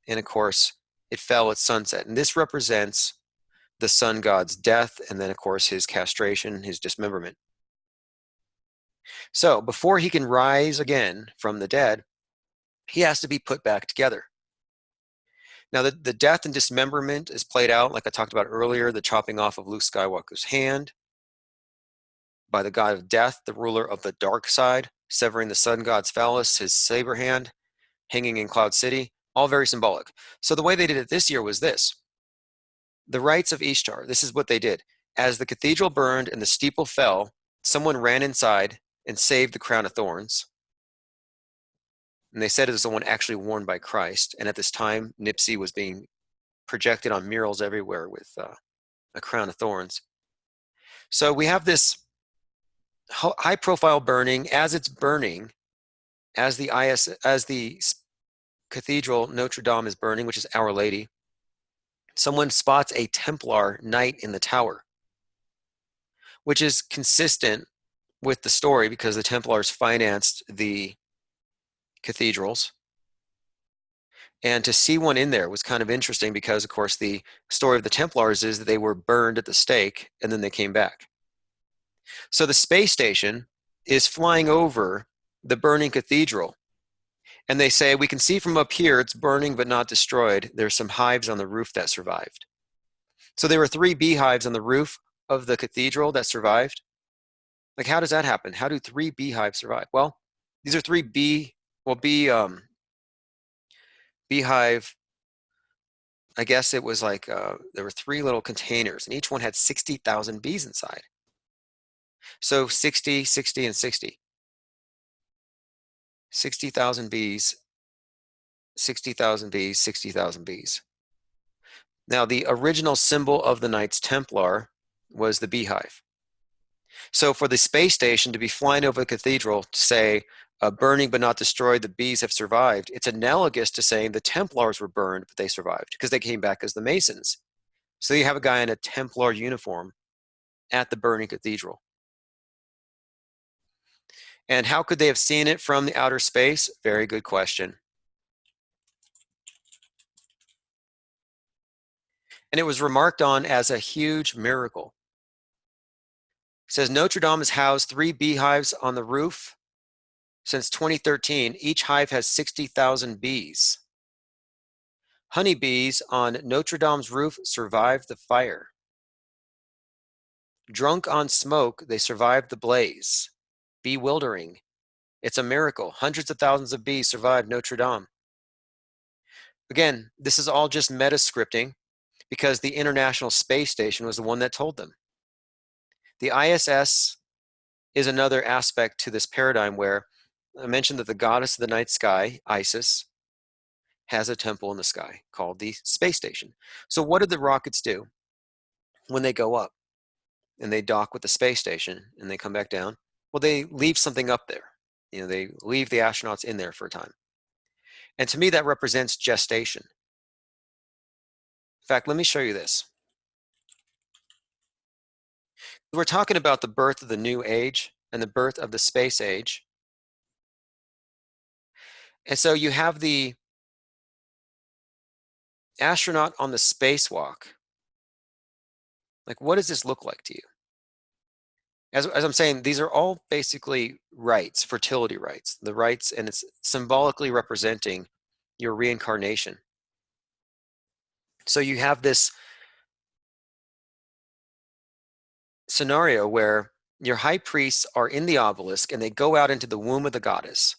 and of course, it fell at sunset. And this represents the sun god's death, and then, of course, his castration, his dismemberment. So before he can rise again from the dead, he has to be put back together. Now, the death and dismemberment is played out, like I talked about earlier, the chopping off of Luke Skywalker's hand by the god of death, the ruler of the dark side, severing the sun god's phallus, his saber hand, hanging in Cloud City, all very symbolic. So the way they did it this year was this. The rites of Ishtar, this is what they did. As the cathedral burned and the steeple fell, someone ran inside and saved the crown of thorns. And they said it was the one actually worn by Christ. And at this time, Nipsey was being projected on murals everywhere with a crown of thorns. So we have this high-profile burning. As it's burning, as the cathedral Notre Dame is burning, which is Our Lady, someone spots a Templar knight in the tower, which is consistent with the story because the Templars financed the cathedrals. And to see one in there was kind of interesting because, of course, the story of the Templars is that they were burned at the stake and then they came back. So the space station is flying over the burning cathedral. And they say, we can see from up here, it's burning but not destroyed. There's some hives on the roof that survived. So there were 3 beehives on the roof of the cathedral that survived. Like, how does that happen? How do 3 beehives survive? Well, these are 3 beehive, I guess it was like, there were 3 little containers, and each one had 60,000 bees inside. So 60, 60, and 60. 60,000 bees, 60,000 bees, 60,000 bees. Now, the original symbol of the Knights Templar was the beehive. So for the space station to be flying over the cathedral to say, burning but not destroyed, the bees have survived, it's analogous to saying the Templars were burned, but they survived because they came back as the Masons. So you have a guy in a Templar uniform at the burning cathedral. And how could they have seen it from the outer space? Very good question. And it was remarked on as a huge miracle. It says Notre Dame has housed 3 beehives on the roof since 2013. Each hive has 60,000 bees. Honeybees on Notre Dame's roof survived the fire. Drunk on smoke, they survived the blaze. Bewildering. It's a miracle. Hundreds of thousands of bees survived Notre Dame. Again, this is all just meta-scripting because the International Space Station was the one that told them. The ISS is another aspect to this paradigm where I mentioned that the goddess of the night sky, Isis, has a temple in the sky called the space station. So what did the rockets do when they go up and they dock with the space station and they come back down? Well, they leave something up there. You know, they leave the astronauts in there for a time. And to me, that represents gestation. In fact, let me show you this. We're talking about the birth of the new age and the birth of the space age. And so you have the astronaut on the spacewalk. Like, what does this look like to you? As I'm saying, these are all basically rites, fertility rites, the rites, and it's symbolically representing your reincarnation. So you have this scenario where your high priests are in the obelisk and they go out into the womb of the goddess.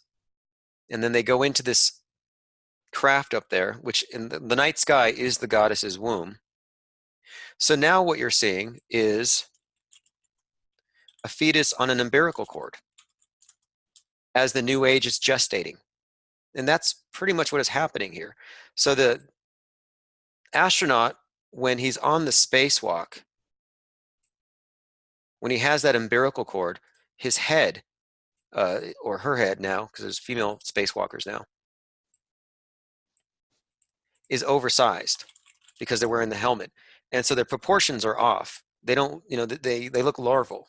And then they go into this craft up there, which in the night sky is the goddess's womb. So now what you're seeing is a fetus on an umbilical cord as the new age is gestating. And that's pretty much what is happening here. So the astronaut, when he's on the spacewalk, when he has that umbilical cord, his head, or her head now, because there's female spacewalkers now, is oversized because they're wearing the helmet. And so their proportions are off. They don't, they look larval.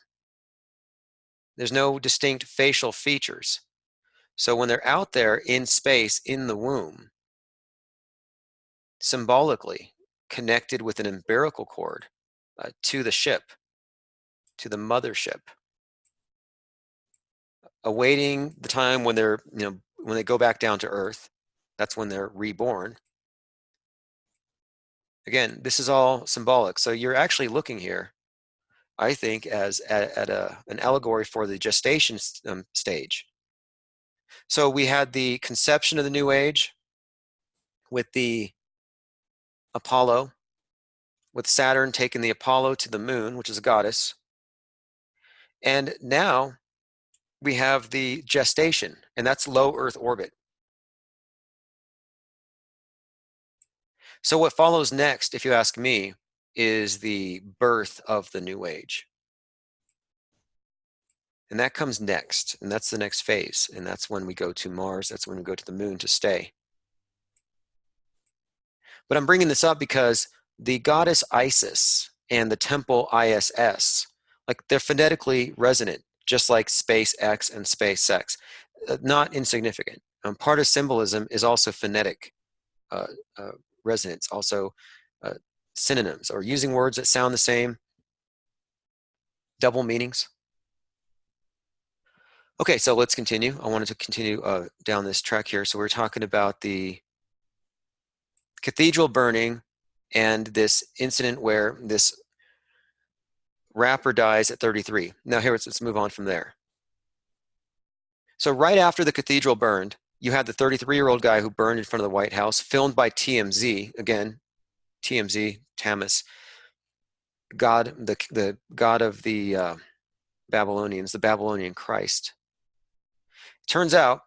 There's no distinct facial features. So when they're out there in space, in the womb, symbolically connected with an umbilical cord to the ship, to the mothership, awaiting the time when they're, when they go back down to Earth, that's when they're reborn. Again, this is all symbolic. So you're actually looking here, I think, as at an allegory for the gestation stage. So we had the conception of the New Age with the Apollo, with Saturn taking the Apollo to the moon, which is a goddess. And now we have the gestation, and that's low Earth orbit. So what follows next, if you ask me, is the birth of the New Age. And that comes next, and that's the next phase. And that's when we go to Mars, that's when we go to the moon to stay. But I'm bringing this up because the goddess Isis and the temple ISS, like they're phonetically resonant, just like space X and space X. Not insignificant. Part of symbolism is also phonetic resonance, also synonyms, or using words that sound the same, double meanings. Okay, so let's continue. I wanted to continue down this track here. So we're talking about the cathedral burning and this incident where this rapper dies at 33. Now here, let's move on from there. So right after the cathedral burned, you had the 33-year-old guy who burned in front of the White House, filmed by TMZ, again, TMZ, Tammuz, God, the God of the Babylonians, the Babylonian Christ. Turns out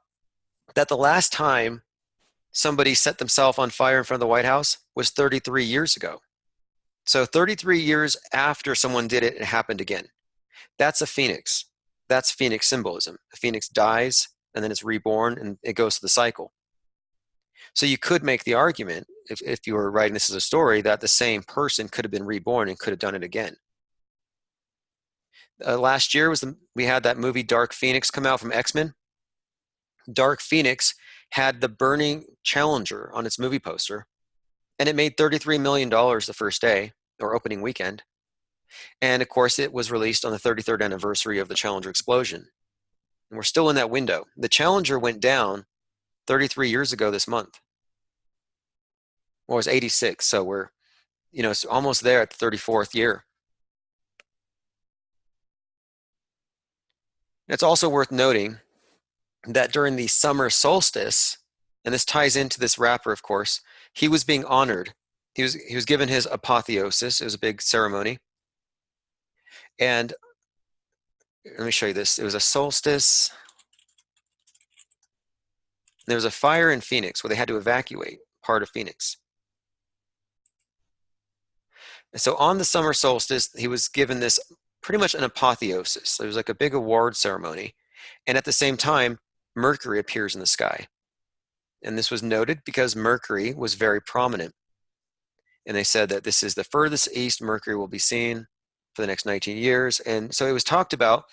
that the last time somebody set themselves on fire in front of the White House was 33 years ago. So 33 years after someone did it, it happened again. That's a phoenix. That's phoenix symbolism. A phoenix dies, and then it's reborn, and it goes to the cycle. So you could make the argument, if you were writing this as a story, that the same person could have been reborn and could have done it again. Last year we had that movie Dark Phoenix come out from X-Men. Dark Phoenix had the burning Challenger on its movie poster, and it made $33 million the first day, or opening weekend. And of course, it was released on the 33rd anniversary of the Challenger explosion. And we're still in that window. The Challenger went down 33 years ago this month. Well, it was 86, so we're, it's almost there at the 34th year. It's also worth noting that during the summer solstice, and this ties into this rapper, of course, he was being honored. He was given his apotheosis. It was a big ceremony. And let me show you this. It was a solstice. There was a fire in Phoenix where they had to evacuate part of Phoenix. And so on the summer solstice, he was given this pretty much an apotheosis. It was like a big award ceremony. And at the same time, Mercury appears in the sky. And this was noted because Mercury was very prominent. And they said that this is the furthest east Mercury will be seen for the next 19 years. And so it was talked about.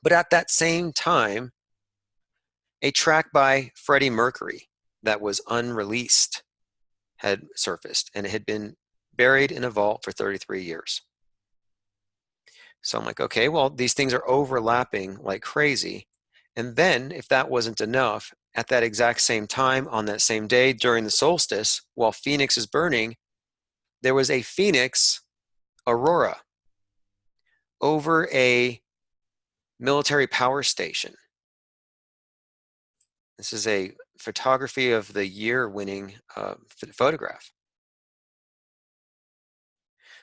But at that same time, a track by Freddie Mercury that was unreleased had surfaced, and it had been buried in a vault for 33 years. So I'm like, okay, well, these things are overlapping like crazy. And then, if that wasn't enough, at that exact same time, on that same day, during the solstice, while Phoenix is burning, there was a Phoenix aurora over a military power station. This is a photography of the year winning photograph.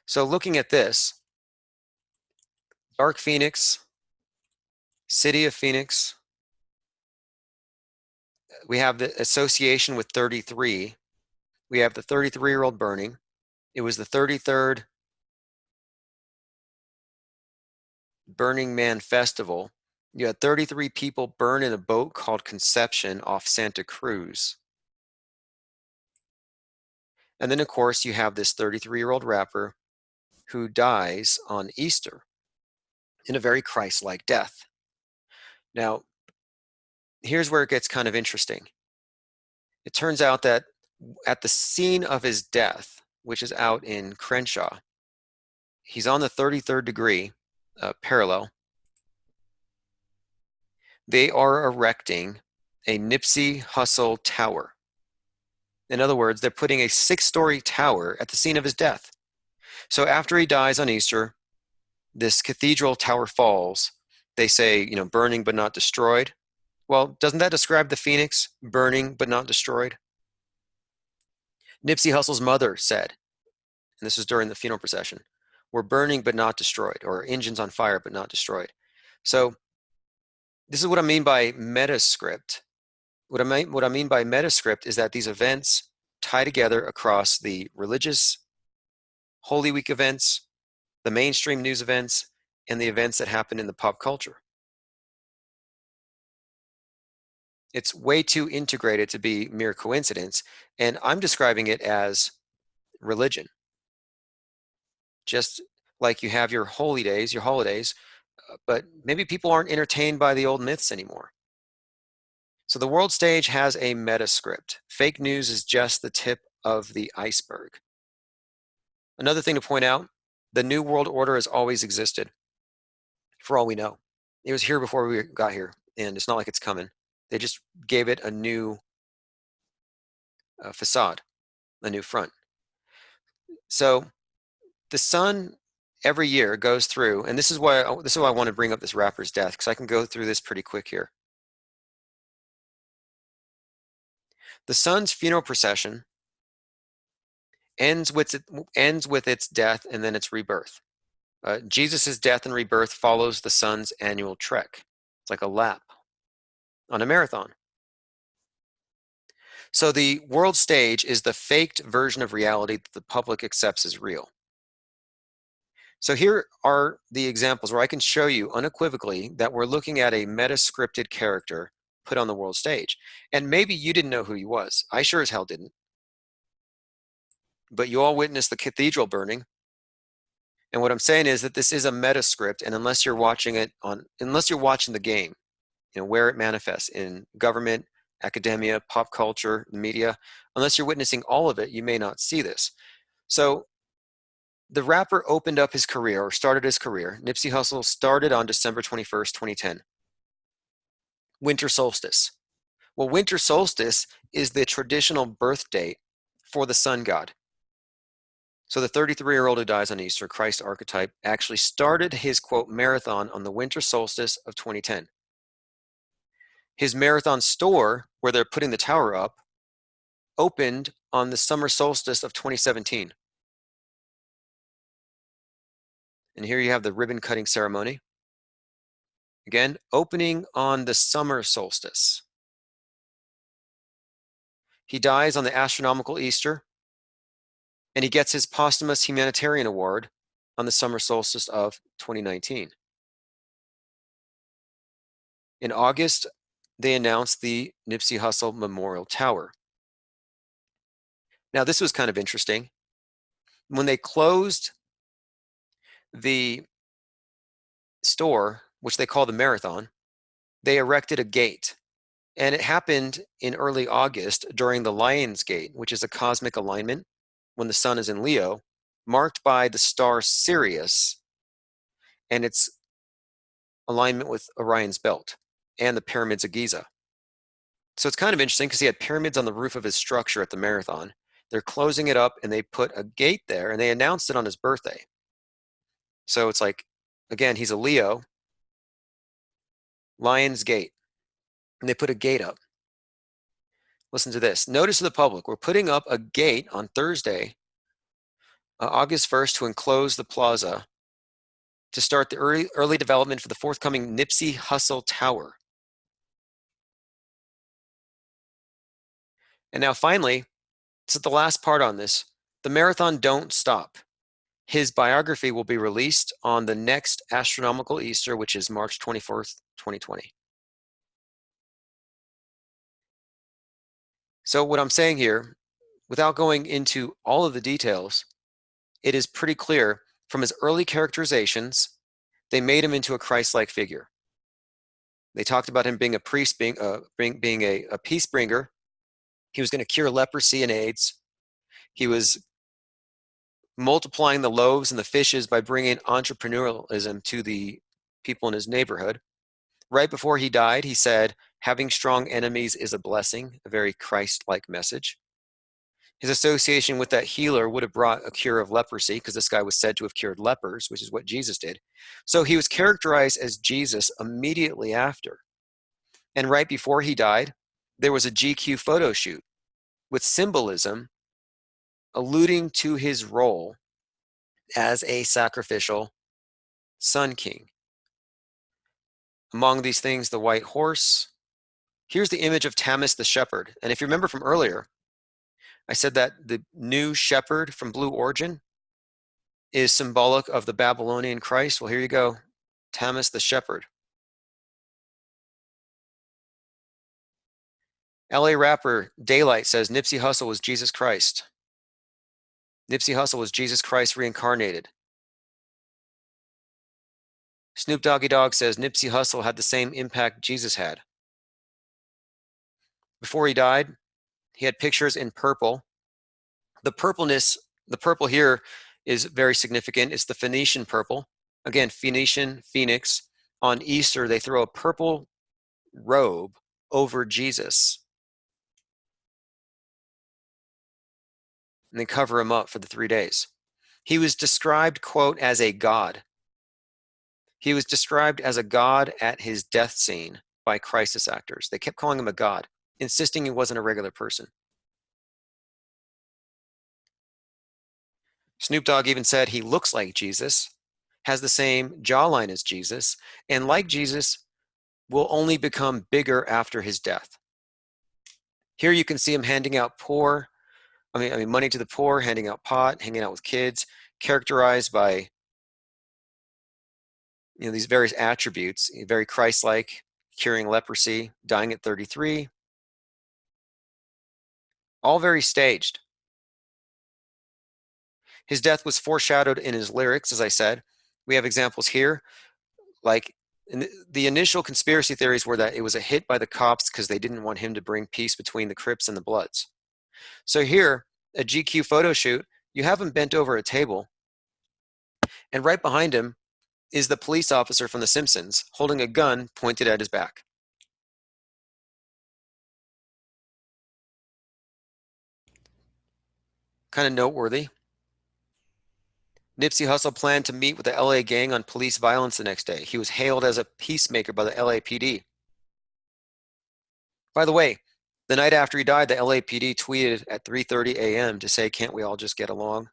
So looking at this, Dark Phoenix, City of Phoenix, we have the association with 33. We have the 33-year-old burning. It was the 33rd Burning Man Festival. You had 33 people burn in a boat called Conception off Santa Cruz. And then, of course, you have this 33-year-old rapper who dies on Easter in a very Christ-like death. Now, here's where it gets kind of interesting. It turns out that at the scene of his death, which is out in Crenshaw, he's on the 33rd degree parallel. They are erecting a Nipsey Hussle tower. In other words, they're putting a 6-story tower at the scene of his death. So after he dies on Easter, this cathedral tower falls. They say, burning but not destroyed. Well, doesn't that describe the phoenix, burning but not destroyed? Nipsey Hussle's mother said, and this was during the funeral procession, we're burning but not destroyed, or engines on fire but not destroyed. So this is what I mean by metascript. What I mean by metascript is that these events tie together across the religious Holy Week events, the mainstream news events, and the events that happen in the pop culture. It's way too integrated to be mere coincidence, and I'm describing it as religion. Just like you have your holy days, your holidays, but maybe people aren't entertained by the old myths anymore. So the world stage has a metascript. Fake news is just the tip of the iceberg. Another thing to point out, the New World Order has always existed, for all we know. It was here before we got here, and it's not like it's coming. They just gave it a new facade, a new front. So the sun every year goes through, and this is why I want to bring up this rapper's death, because I can go through this pretty quick here. The sun's funeral procession ends with its death and then its rebirth. Jesus' death and rebirth follows the sun's annual trek. It's like a lap on a marathon. So the world stage is the faked version of reality that the public accepts as real. So here are the examples where I can show you unequivocally that we're looking at a meta-scripted character put on the world stage. And maybe you didn't know who he was. I sure as hell didn't. But you all witnessed the cathedral burning. And what I'm saying is that this is a meta script, and unless you're watching the game, where it manifests in government, academia, pop culture, media, unless you're witnessing all of it, you may not see this. So the rapper opened up his career, or started his career. Nipsey Hussle started on December 21st, 2010. Winter solstice. Well, winter solstice is the traditional birth date for the sun god. So the 33-year-old who dies on Easter, Christ archetype, actually started his, quote, marathon on the winter solstice of 2010. His marathon store, where they're putting the tower up, opened on the summer solstice of 2017. And here you have the ribbon cutting ceremony. Again, opening on the summer solstice. He dies on the astronomical Easter, and he gets his posthumous humanitarian award on the summer solstice of 2019. In August, they announced the Nipsey Hussle Memorial Tower. Now, this was kind of interesting. When they closed the store, which they call the Marathon, they erected a gate. And it happened in early August during the Lion's Gate, which is a cosmic alignment when the sun is in Leo, marked by the star Sirius and its alignment with Orion's belt and the pyramids of Giza. So it's kind of interesting because he had pyramids on the roof of his structure at the Marathon. They're closing it up, and they put a gate there, and they announced it on his birthday. So it's like, again, he's a Leo, Lion's Gate, and they put a gate up. Listen to this. Notice to the public, we're putting up a gate on Thursday, August 1st, to enclose the plaza to start the early development for the forthcoming Nipsey Hussle Tower. And now finally, this is the last part on this. The marathon don't stop. His biography will be released on the next astronomical Easter, which is March 24th, 2020. So what I'm saying here, without going into all of the details, it is pretty clear from his early characterizations, they made him into a Christ-like figure. They talked about him being a priest, being a peace bringer. He was going to cure leprosy and AIDS. He was multiplying the loaves and the fishes by bringing entrepreneurialism to the people in his neighborhood. Right before he died, he said, having strong enemies is a blessing, a very Christ-like message. His association with that healer would have brought a cure of leprosy, because this guy was said to have cured lepers, which is what Jesus did. So he was characterized as Jesus immediately after. And right before he died, there was a GQ photo shoot with symbolism alluding to his role as a sacrificial sun king. Among these things, the white horse. Here's the image of Tammuz the shepherd. And if you remember from earlier, I said that the new shepherd from Blue Origin is symbolic of the Babylonian Christ. Well, here you go, Tammuz the shepherd. LA rapper Daylight says Nipsey Hussle was Jesus Christ. Nipsey Hussle was Jesus Christ reincarnated. Snoop Doggy Dogg says Nipsey Hussle had the same impact Jesus had. Before he died, he had pictures in purple. The purpleness, the purple here is very significant. It's the Phoenician purple. Again, Phoenician, Phoenix. On Easter, they throw a purple robe over Jesus and they cover him up for the 3 days. He was described, quote, as a god. He was described as a god at his death scene by crisis actors. They kept calling him a god, insisting he wasn't a regular person. Snoop Dogg even said he looks like Jesus, has the same jawline as Jesus, and like Jesus, will only become bigger after his death. Here you can see him handing out money to the poor, handing out pot, hanging out with kids, characterized by these various attributes, very Christ-like, curing leprosy, dying at 33, all very staged. His death was foreshadowed in his lyrics, as I said. We have examples here, like the initial conspiracy theories were that it was a hit by the cops because they didn't want him to bring peace between the Crips and the Bloods. So here, a GQ photo shoot, you have him bent over a table, and right behind him is the police officer from The Simpsons holding a gun pointed at his back. Kind of noteworthy. Nipsey Hussle planned to meet with the LA gang on police violence the next day. He was hailed as a peacemaker by the LAPD. By the way, the night after he died, the LAPD tweeted at 3:30 a.m. to say, "Can't we all just get along?"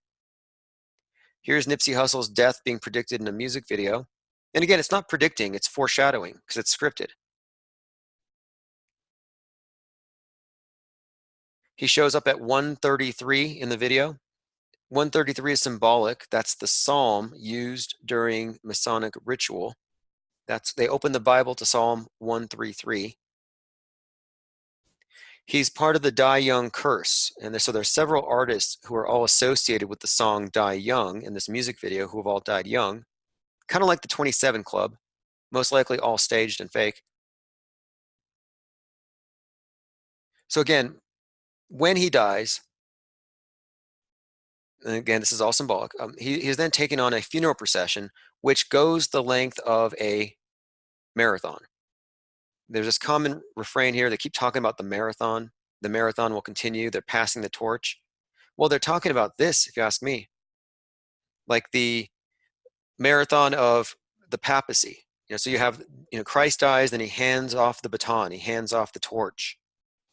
Here's Nipsey Hussle's death being predicted in a music video. And again, it's not predicting, it's foreshadowing because it's scripted. He shows up at 133 in the video. 133 is symbolic. That's the psalm used during Masonic ritual. They open the Bible to Psalm 133. He's part of the Die Young curse. And so there's several artists who are all associated with the song Die Young in this music video who have all died young. Kind of like the 27 Club, most likely all staged and fake. So again, when he dies, and again, this is all symbolic, he is then taken on a funeral procession, which goes the length of a marathon. There's this common refrain here. They keep talking about the marathon. The marathon will continue. They're passing the torch. Well, they're talking about this, if you ask me, like the marathon of the papacy. So you have, Christ dies, then he hands off the baton. He hands off the torch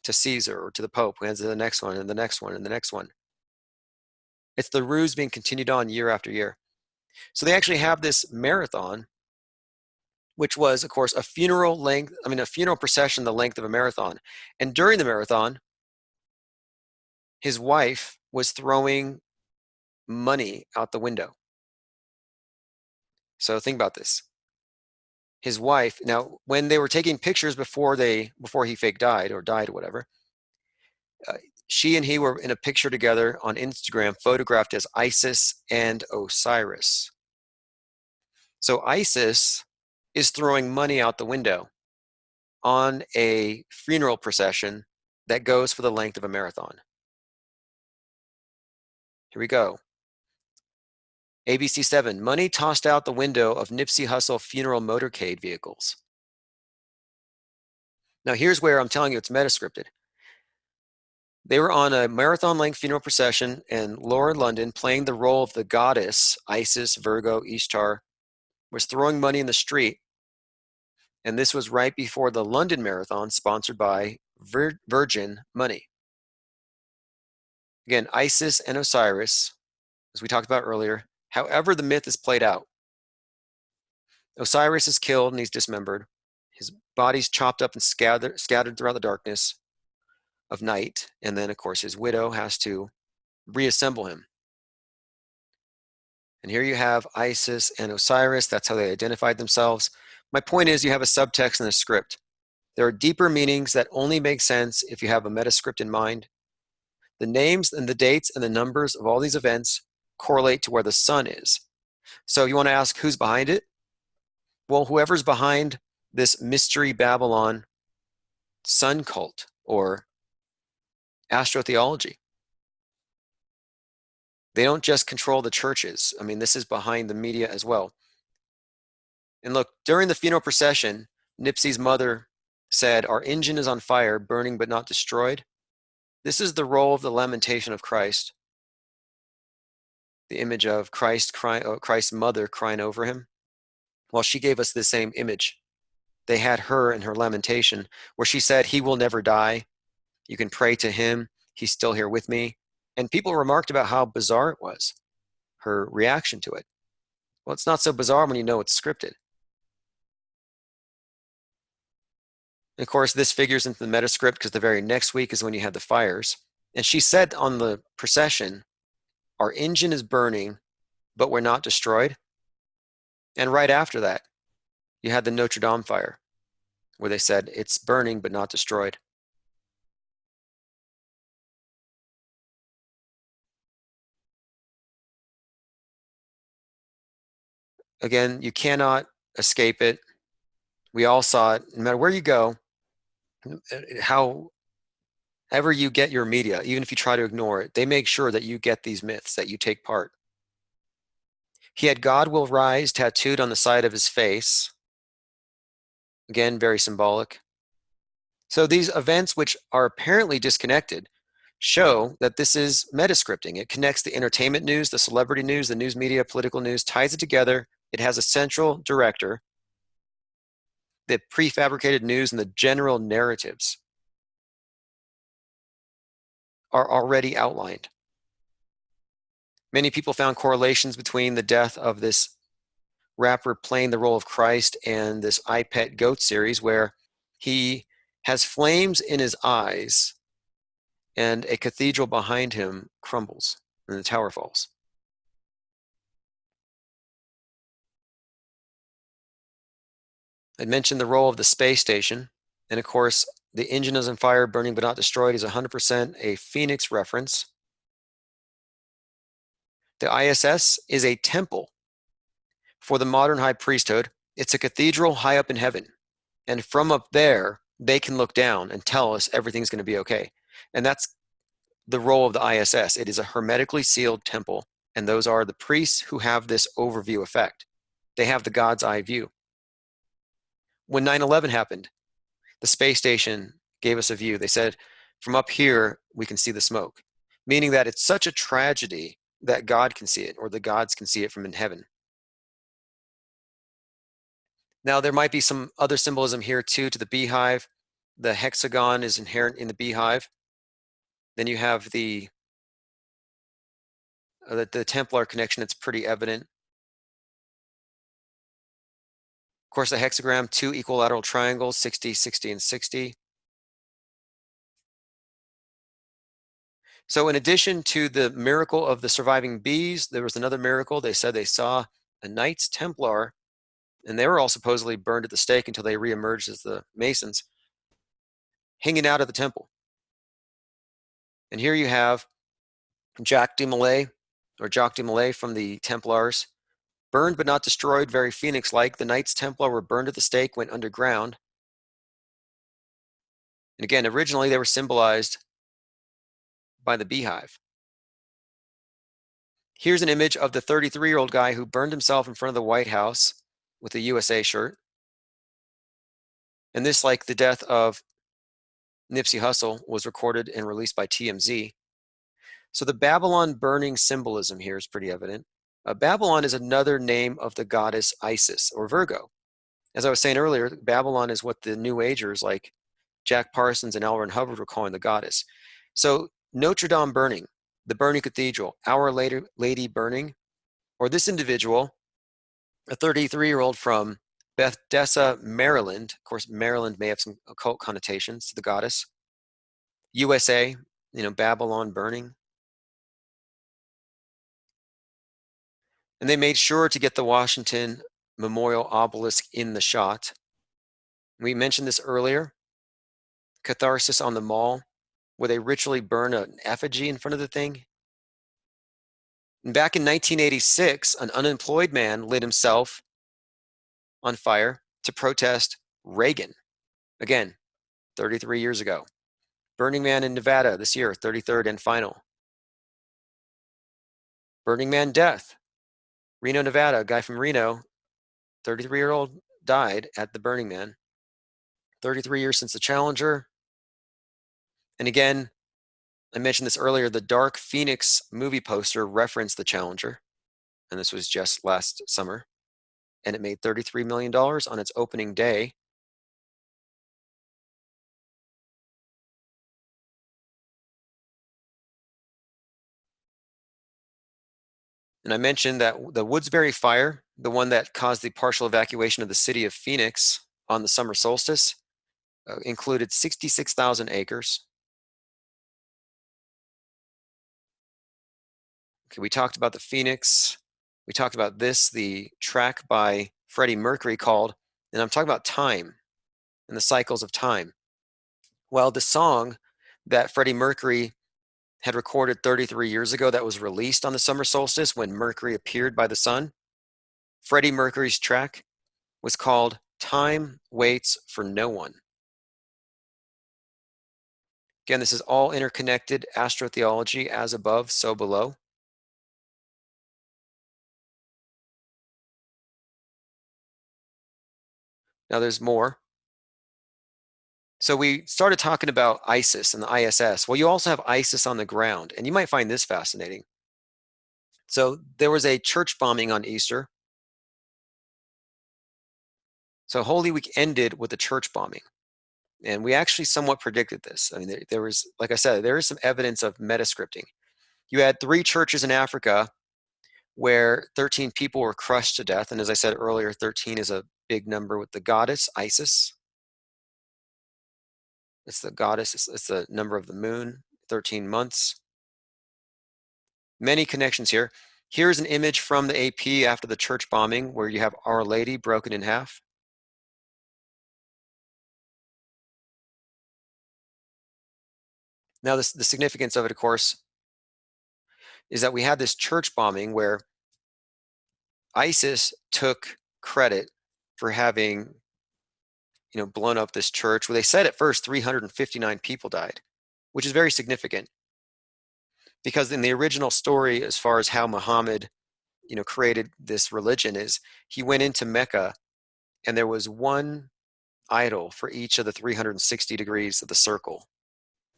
to Caesar or to the Pope, who hands to the next one and the next one and the next one. It's the ruse being continued on year after year. So they actually have this marathon, which was, of course, a funeral procession the length of a marathon. And during the marathon, his wife was throwing money out the window. So think about this. His wife, now, when they were taking pictures before he fake died or died or whatever, She and he were in a picture together on Instagram, photographed as Isis and Osiris. So Isis is throwing money out the window on a funeral procession that goes for the length of a marathon. Here we go. ABC 7, money tossed out the window of Nipsey Hussle funeral motorcade vehicles. Now here's where I'm telling you it's meta-scripted. They were on a marathon-length funeral procession, and Laura London, playing the role of the goddess, Isis, Virgo, Ishtar, was throwing money in the street. And this was right before the London Marathon, sponsored by Virgin Money. Again, Isis and Osiris, as we talked about earlier, however the myth is played out. Osiris is killed and he's dismembered. His body's chopped up and scattered throughout the darkness of night. And then, of course, his widow has to reassemble him. And here you have Isis and Osiris. That's how they identified themselves. My point is, you have a subtext in the script. There are deeper meanings that only make sense if you have a meta script in mind. The names and the dates and the numbers of all these events correlate to where the sun is. So you want to ask who's behind it? Well, whoever's behind this Mystery Babylon sun cult or astrotheology. They don't just control the churches. I mean, this is behind the media as well. And look, during the funeral procession, Nipsey's mother said, "Our engine is on fire, burning but not destroyed." This is the role of the lamentation of Christ. The image of Christ's mother crying over him. Well, she gave us the same image. They had her in her lamentation where she said, "He will never die. You can pray to him. He's still here with me." And people remarked about how bizarre it was, her reaction to it. Well, it's not so bizarre when you know it's scripted. And of course, this figures into the meta script because the very next week is when you had the fires. And she said on the procession, "Our engine is burning, but we're not destroyed." And right after that, you had the Notre Dame fire, where they said, "It's burning, but not destroyed." Again, you cannot escape it. We all saw it. No matter where you go, however you get your media, even if you try to ignore it, they make sure that you get these myths, that you take part. He had "God will rise" tattooed on the side of his face. Again, very symbolic. So these events, which are apparently disconnected, show that this is metascripting. It connects the entertainment news, the celebrity news, the news media, political news, ties it together. It has a central director. The prefabricated news and the general narratives are already outlined. Many people found correlations between the death of this rapper playing the role of Christ and this I Pet Goat series, where he has flames in his eyes and a cathedral behind him crumbles and the tower falls. I mentioned the role of the space station, and of course, the engine is on fire, burning but not destroyed is 100% a Phoenix reference. The ISS is a temple for the modern high priesthood. It's a cathedral high up in heaven. And from up there, they can look down and tell us everything's going to be okay. And that's the role of the ISS. It is a hermetically sealed temple. And those are the priests who have this overview effect. They have the God's eye view. When 9/11 happened, the space station gave us a view. They said, from up here, we can see the smoke, meaning that it's such a tragedy that God can see it, or the gods can see it from in heaven. Now, there might be some other symbolism here too to the beehive. The hexagon is inherent in the beehive. Then you have the Templar connection. It's pretty evident. Of course, the hexagram, 2 equilateral triangles, 60, 60, and 60. So in addition to the miracle of the surviving bees, there was another miracle. They said they saw a Knights Templar, and they were all supposedly burned at the stake until they reemerged as the Masons, hanging out of the temple. And here you have Jacques de Molay, or Jacques de Molay from the Templars. Burned but not destroyed, very phoenix-like. The Knights Templar were burned at the stake, went underground. And again, originally they were symbolized by the beehive. Here's an image of the 33-year-old guy who burned himself in front of the White House with a USA shirt. And this, like the death of Nipsey Hussle, was recorded and released by TMZ. So the Babylon burning symbolism here is pretty evident. Babylon is another name of the goddess Isis, or Virgo. As I was saying earlier, Babylon is what the New Agers like Jack Parsons and L. Ron Hubbard were calling the goddess. So Notre Dame burning, the burning cathedral, Our Lady burning, or this individual, a 33-year-old from Bethesda, Maryland. Of course, Maryland may have some occult connotations to the goddess. USA, Babylon burning. And they made sure to get the Washington Memorial Obelisk in the shot. We mentioned this earlier. Catharsis on the Mall, where they ritually burn an effigy in front of the thing. And back in 1986, an unemployed man lit himself on fire to protest Reagan. Again, 33 years ago. Burning Man in Nevada this year, 33rd and final. Burning Man death. Reno, Nevada, a guy from Reno, 33-year-old, died at the Burning Man. 33 years since the Challenger. And again, I mentioned this earlier, the Dark Phoenix movie poster referenced the Challenger. And this was just last summer. And it made $33 million on its opening day. And I mentioned that the Woodsbury fire, the one that caused the partial evacuation of the city of Phoenix on the summer solstice, included 66,000 acres. Okay, we talked about the Phoenix. We talked about this, the track by Freddie Mercury called, and I'm talking about time and the cycles of time. Well, the song that Freddie Mercury had recorded 33 years ago that was released on the summer solstice when Mercury appeared by the sun, Freddie Mercury's track was called Time Waits for No One. Again, this is all interconnected astrotheology, as above, so below. Now there's more. So we started talking about ISIS and the ISS. Well, you also have ISIS on the ground, and you might find this fascinating. So there was a church bombing on Easter. So Holy Week ended with a church bombing. And we actually somewhat predicted this. I mean, there was, like I said, there is some evidence of metascripting. You had 3 churches in Africa where 13 people were crushed to death. And as I said earlier, 13 is a big number with the goddess, Isis. It's the goddess, it's the number of the moon, 13 months. Many connections here. Here's an image from the AP after the church bombing where you have Our Lady broken in half. Now, the significance of it, of course, is that we had this church bombing where ISIS took credit for having, blown up this church, where they said at first 359 people died, which is very significant. Because in the original story, as far as how Muhammad, created this religion, is he went into Mecca and there was one idol for each of the 360 degrees of the circle,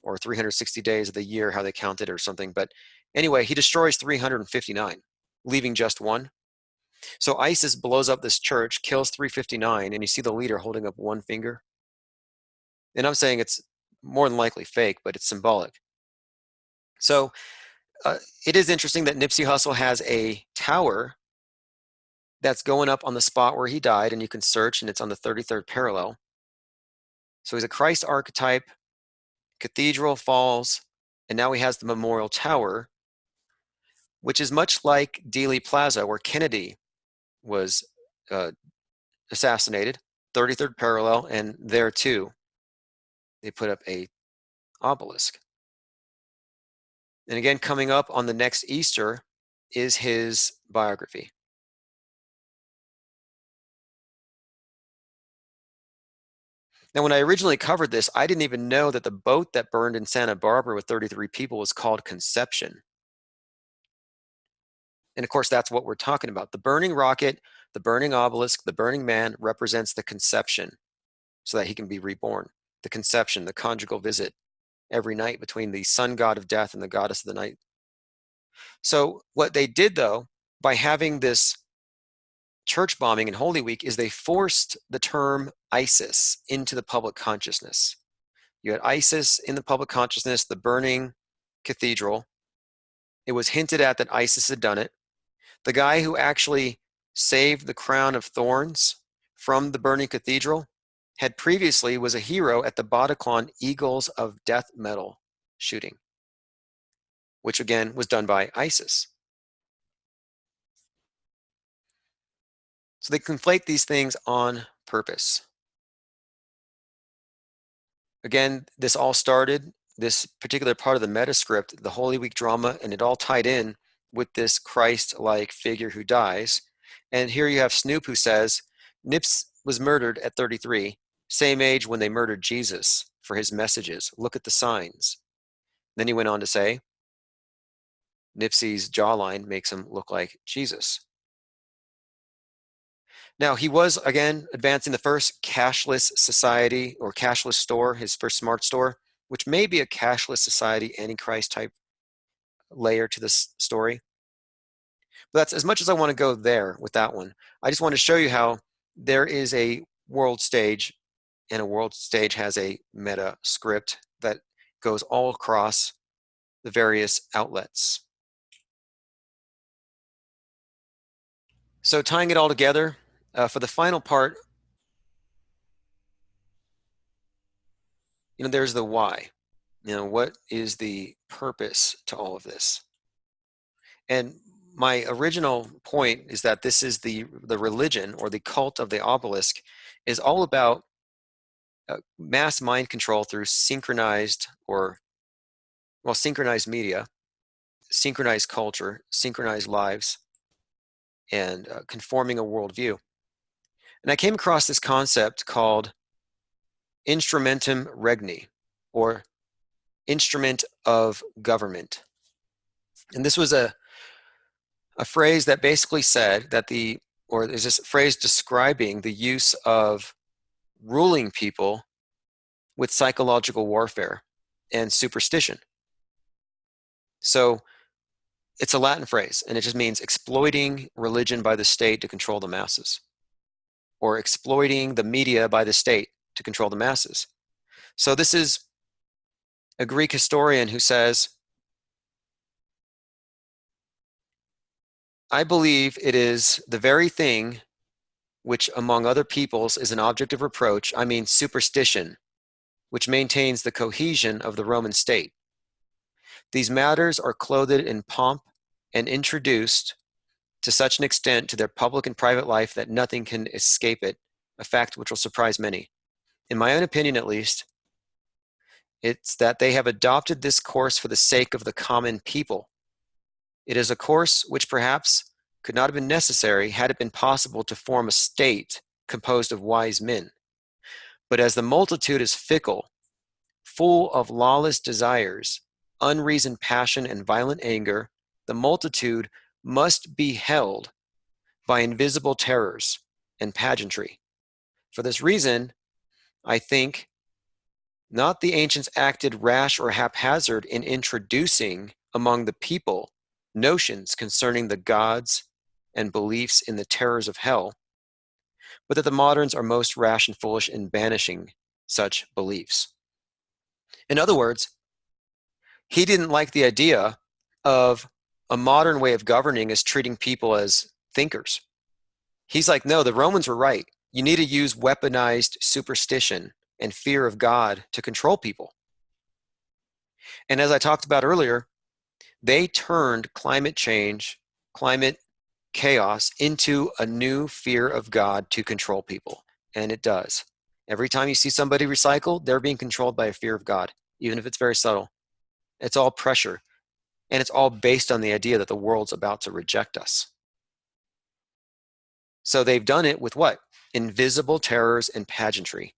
or 360 days of the year, how they counted or something. But anyway, he destroys 359, leaving just one. So ISIS blows up this church, kills 359, and you see the leader holding up one finger. And I'm saying it's more than likely fake, but it's symbolic. So it is interesting that Nipsey Hussle has a tower that's going up on the spot where he died, and you can search, and it's on the 33rd parallel. So he's a Christ archetype, cathedral falls, and now he has the memorial tower, which is much like Dealey Plaza, where Kennedy was assassinated, 33rd parallel, and there too, they put up a obelisk. And again, coming up on the next Easter is his biography. Now, when I originally covered this, I didn't even know that the boat that burned in Santa Barbara with 33 people was called Conception. And of course, that's what we're talking about. The burning rocket, the burning obelisk, the burning man represents the conception so that he can be reborn. The conception, the conjugal visit every night between the sun god of death and the goddess of the night. So what they did, though, by having this church bombing in Holy Week, is they forced the term ISIS into the public consciousness. You had ISIS in the public consciousness, the burning cathedral. It was hinted at that ISIS had done it. The guy who actually saved the crown of thorns from the burning cathedral had previously was a hero at the Bataclan Eagles of Death Metal shooting, which again was done by ISIS. So they conflate these things on purpose. Again, this all started, this particular part of the metascript, the Holy Week drama, and it all tied in with this Christ-like figure who dies. And here you have Snoop who says, Nips was murdered at 33, same age when they murdered Jesus for his messages. Look at the signs. Then he went on to say, Nipsey's jawline makes him look like Jesus. Now, he was, again, advancing the first cashless society or cashless store, his first smart store, which may be a cashless society Antichrist type layer to this story. But that's as much as I want to go there with that one. I just want to show you how there is a world stage, and a world stage has a meta script that goes all across the various outlets. So tying it all together, for the final part, there's the why. What is the purpose to all of this? And my original point is that this is the religion, or the cult of the obelisk, is all about mass mind control through synchronized media, synchronized culture, synchronized lives, and conforming a worldview. And I came across this concept called instrumentum regni, or instrument of government. And this was a phrase that basically said that there's this phrase describing the use of ruling people with psychological warfare and superstition. So it's a Latin phrase, and it just means exploiting religion by the state to control the masses, or exploiting the media by the state to control the masses. So this is a Greek historian who says, I believe it is the very thing which among other peoples is an object of reproach, I mean superstition, which maintains the cohesion of the Roman state. These matters are clothed in pomp and introduced to such an extent to their public and private life that nothing can escape it, a fact which will surprise many. In my own opinion, at least, it's that they have adopted this course for the sake of the common people. It is a course which perhaps could not have been necessary had it been possible to form a state composed of wise men. But as the multitude is fickle, full of lawless desires, unreasoned passion, and violent anger, the multitude must be held by invisible terrors and pageantry. For this reason, I think not the ancients acted rash or haphazard in introducing among the people notions concerning the gods and beliefs in the terrors of hell, but that the moderns are most rash and foolish in banishing such beliefs. In other words, he didn't like the idea of a modern way of governing as treating people as thinkers. He's like, no, the Romans were right. You need to use weaponized superstition and fear of God to control people. And as I talked about earlier, they turned climate change, climate chaos into a new fear of God to control people. And it does. Every time you see somebody recycle, they're being controlled by a fear of God, even if it's very subtle. It's all pressure. And it's all based on the idea that the world's about to reject us. So they've done it with what? Invisible terrors and pageantry.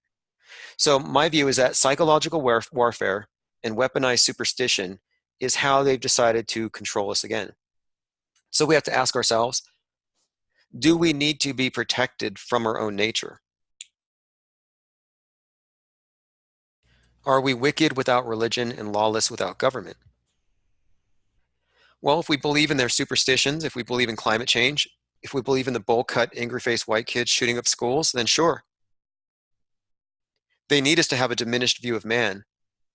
So my view is that psychological warfare and weaponized superstition is how they've decided to control us again. So we have to ask ourselves, do we need to be protected from our own nature? Are we wicked without religion and lawless without government? Well, if we believe in their superstitions, if we believe in climate change, if we believe in the bowl-cut, angry-faced white kids shooting up schools, then sure. They need us to have a diminished view of man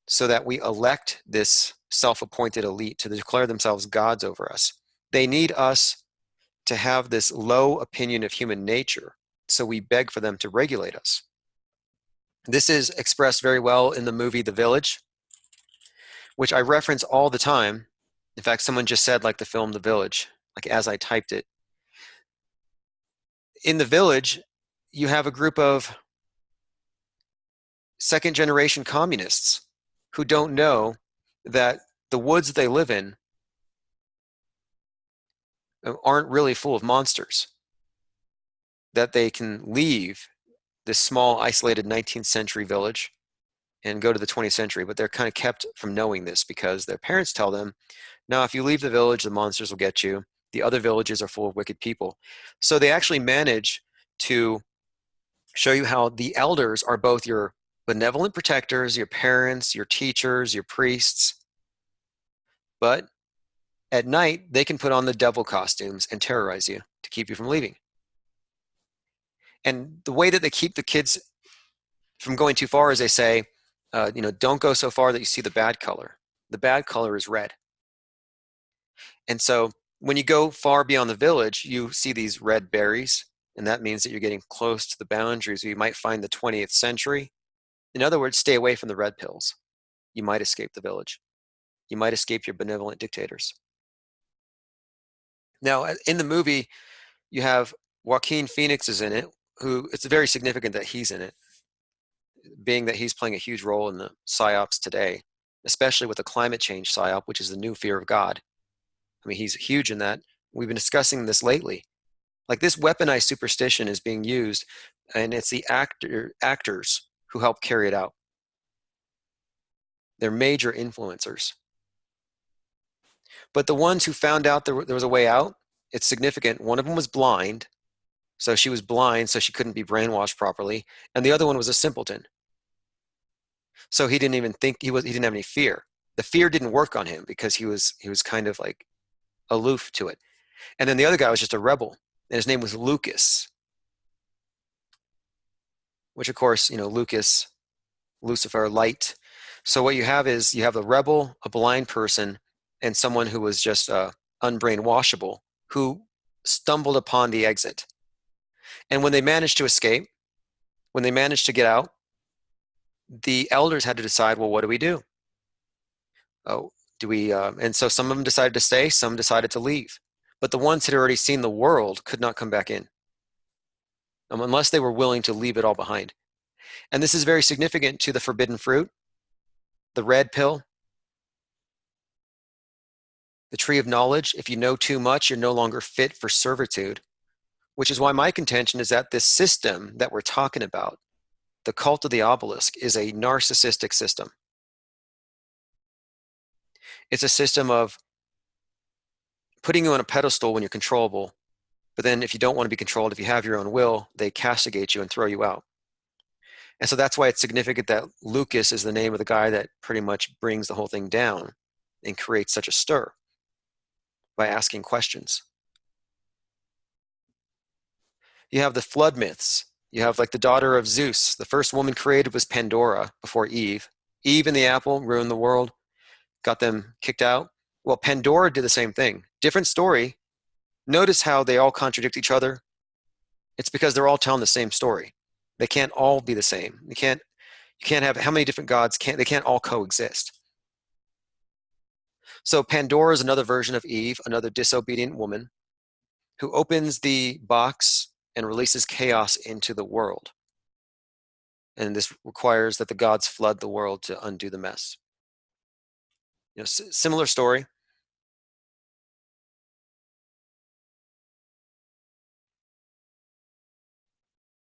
so that we elect this self-appointed elite to declare themselves gods over us. They need us to have this low opinion of human nature, so we beg for them to regulate us. This is expressed very well in the movie The Village, which I reference all the time. In fact, someone just said, like the film The Village, like as I typed it. In The Village, you have a group of second-generation communists who don't know that the woods that they live in aren't really full of monsters, that they can leave this small, isolated 19th century village and go to the 20th century, but they're kind of kept from knowing this because their parents tell them, no, if you leave the village, the monsters will get you. The other villages are full of wicked people. So they actually manage to show you how the elders are both your benevolent protectors, your parents, your teachers, your priests, but at night, they can put on the devil costumes and terrorize you to keep you from leaving. And the way that they keep the kids from going too far is they say, don't go so far that you see the bad color. The bad color is red. And so when you go far beyond the village, you see these red berries, and that means that you're getting close to the boundaries where you might find the 20th century. In other words, stay away from the red pills. You might escape the village. You might escape your benevolent dictators. Now, in the movie, you have Joaquin Phoenix is in it, who it's very significant that he's in it, being that he's playing a huge role in the psyops today, especially with the climate change psyop, which is the new fear of God. I mean, he's huge in that. We've been discussing this lately. Like this weaponized superstition is being used, and it's the actors who help carry it out. They're major influencers. But the ones who found out there was a way out, it's significant. One of them was blind, so she was blind, so she couldn't be brainwashed properly, and the other one was a simpleton. So he didn't even think he didn't have any fear. The fear didn't work on him because he was kind of like aloof to it. And then the other guy was just a rebel, and his name was Lucas, which of course, Lucas, Lucifer, light. So what you have is you have a rebel, a blind person, and someone who was just unbrainwashable, who stumbled upon the exit. And when they managed to escape, when they managed to get out, the elders had to decide, well, what do we do? Oh, do we? And so some of them decided to stay, some decided to leave. But the ones that had already seen the world could not come back in, unless they were willing to leave it all behind. And this is very significant to the forbidden fruit, the red pill, the tree of knowledge. If you know too much, you're no longer fit for servitude, which is why my contention is that this system that we're talking about, the cult of the obelisk, is a narcissistic system. It's a system of putting you on a pedestal when you're controllable, but then if you don't want to be controlled, if you have your own will, they castigate you and throw you out. And so that's why it's significant that Lucas is the name of the guy that pretty much brings the whole thing down and creates such a stir by asking questions. You have the flood myths. You have like the daughter of Zeus. The first woman created was Pandora before Eve. Eve and the apple ruined the world, got them kicked out. Well, Pandora did the same thing. Different story. Notice how they all contradict each other. It's because they're all telling the same story. They can't all be the same. You can't have how many different gods they can't all coexist. So Pandora is another version of Eve, another disobedient woman who opens the box and releases chaos into the world. And this requires that the gods flood the world to undo the mess. Similar story.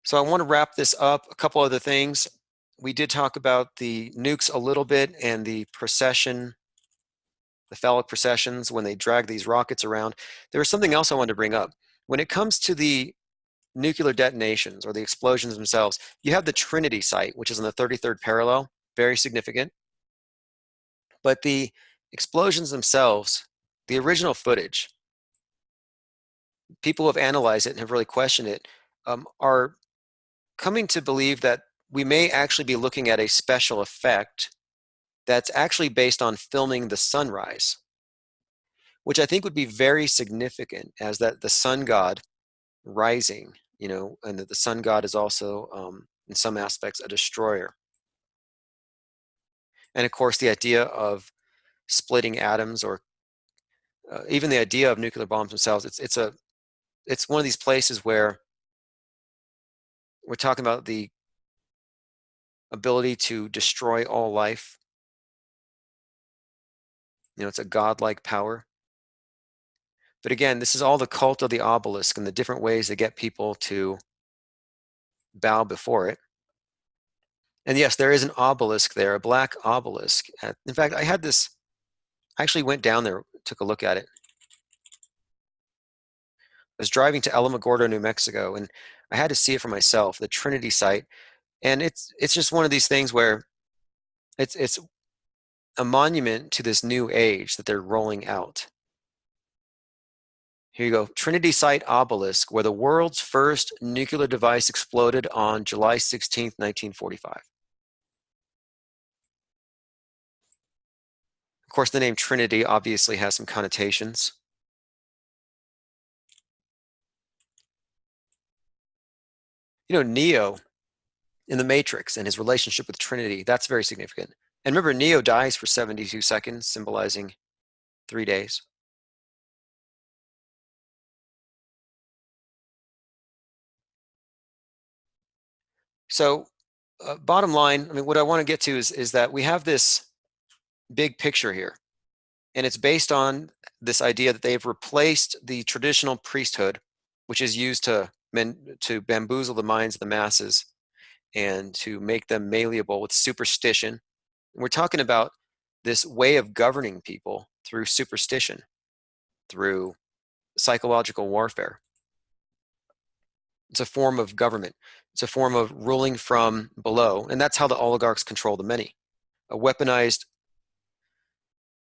So I want to wrap this up. A couple other things. We did talk about the nukes a little bit and the procession, the phallic processions when they drag these rockets around. There was something else I wanted to bring up. When it comes to the nuclear detonations or the explosions themselves, you have the Trinity site, which is on the 33rd parallel, very significant. But the explosions themselves, the original footage, people who have analyzed it and have really questioned it, are coming to believe that we may actually be looking at a special effect that's actually based on filming the sunrise, which I think would be very significant, as that the sun god rising, and that the sun god is also, in some aspects, a destroyer. And of course, the idea of splitting atoms, or even the idea of nuclear bombs themselves, it's one of these places where we're talking about the ability to destroy all life. It's a godlike power. But again, this is all the cult of the obelisk and the different ways they get people to bow before it. And yes, there is an obelisk there, a black obelisk. In fact, I actually went down there, took a look at it. I was driving to Alamogordo, New Mexico, and I had to see it for myself, the Trinity site. And it's just one of these things where it's a monument to this new age that they're rolling out. Here you go, Trinity Site Obelisk, where the world's first nuclear device exploded on July 16th, 1945. Of course, the name Trinity obviously has some connotations. Neo in the Matrix and his relationship with Trinity, that's very significant. And remember, Neo dies for 72 seconds, symbolizing 3 days. So bottom line, what I want to get to is that we have this big picture here, and it's based on this idea that they've replaced the traditional priesthood, which is used to bamboozle the minds of the masses and to make them malleable with superstition. And we're talking about this way of governing people through superstition, through psychological warfare. It's a form of government. It's a form of ruling from below, and that's how the oligarchs control the many. A weaponized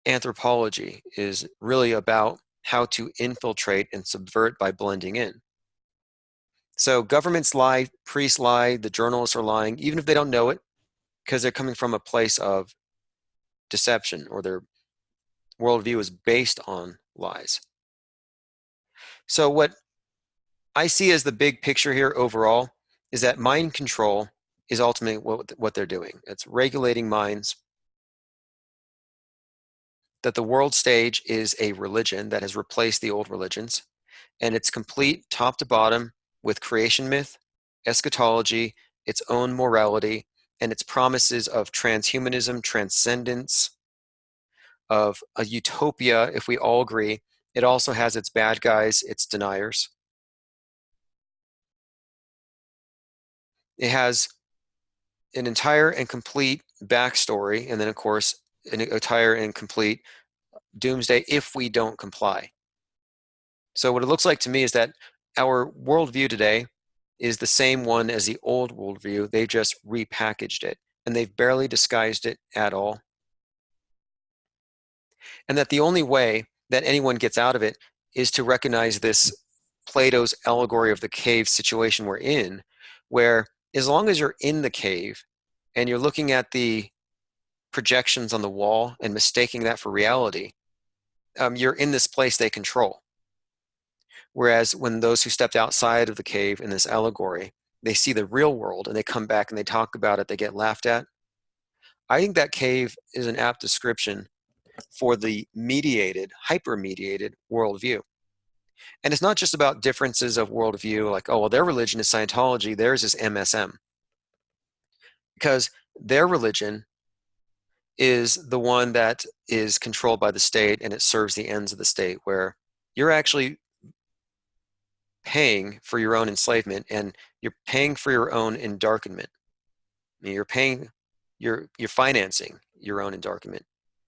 anthropology is really about how to infiltrate and subvert by blending in. So governments lie, priests lie, the journalists are lying, even if they don't know it, because they're coming from a place of deception, or their worldview is based on lies. So what I see as the big picture here overall is that mind control is ultimately what they're doing. It's regulating minds, that the world stage is a religion that has replaced the old religions, and it's complete top to bottom with creation myth, eschatology, its own morality, and its promises of transhumanism, transcendence, of a utopia, if we all agree. It also has its bad guys, its deniers. It has an entire and complete backstory, and then, of course, an entire and complete doomsday if we don't comply. So what it looks like to me is that our worldview today is the same one as the old worldview. They've just repackaged it, and they've barely disguised it at all. And that the only way that anyone gets out of it is to recognize this Plato's allegory of the cave situation we're in, where as long as you're in the cave and you're looking at the projections on the wall and mistaking that for reality, you're in this place they control. Whereas when those who stepped outside of the cave in this allegory, they see the real world and they come back and they talk about it, they get laughed at. I think that cave is an apt description for the mediated, hyper-mediated worldview. And it's not just about differences of worldview, like, oh, well, their religion is Scientology, theirs is MSM. Because their religion is the one that is controlled by the state, and it serves the ends of the state, where you're actually paying for your own enslavement, and you're paying for your own endarkenment. I mean, you're financing your own endarkenment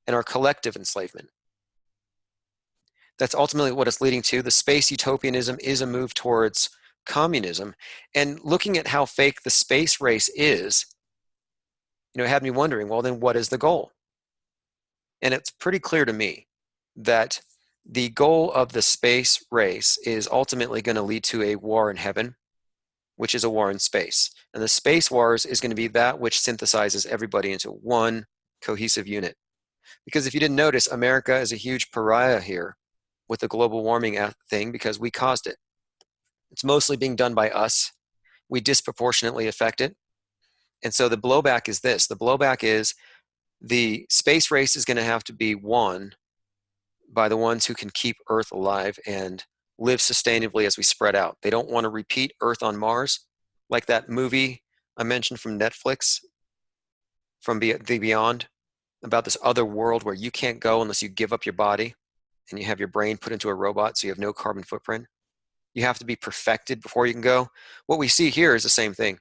and our collective enslavement. That's ultimately what it's leading to. The space utopianism is a move towards communism. And looking at how fake the space race is, it had me wondering, well, then what is the goal? And it's pretty clear to me that the goal of the space race is ultimately going to lead to a war in heaven, which is a war in space. And the space wars is going to be that which synthesizes everybody into one cohesive unit. Because if you didn't notice, America is a huge pariah here with the global warming thing because we caused it. It's mostly being done by us. We disproportionately affect it. And so the blowback is this. The blowback is the space race is going to have to be won by the ones who can keep Earth alive and live sustainably as we spread out. They don't want to repeat Earth on Mars, like that movie I mentioned from Netflix, from the Beyond, about this other world where you can't go unless you give up your body and you have your brain put into a robot so you have no carbon footprint. You have to be perfected before you can go. What we see here is the same thing.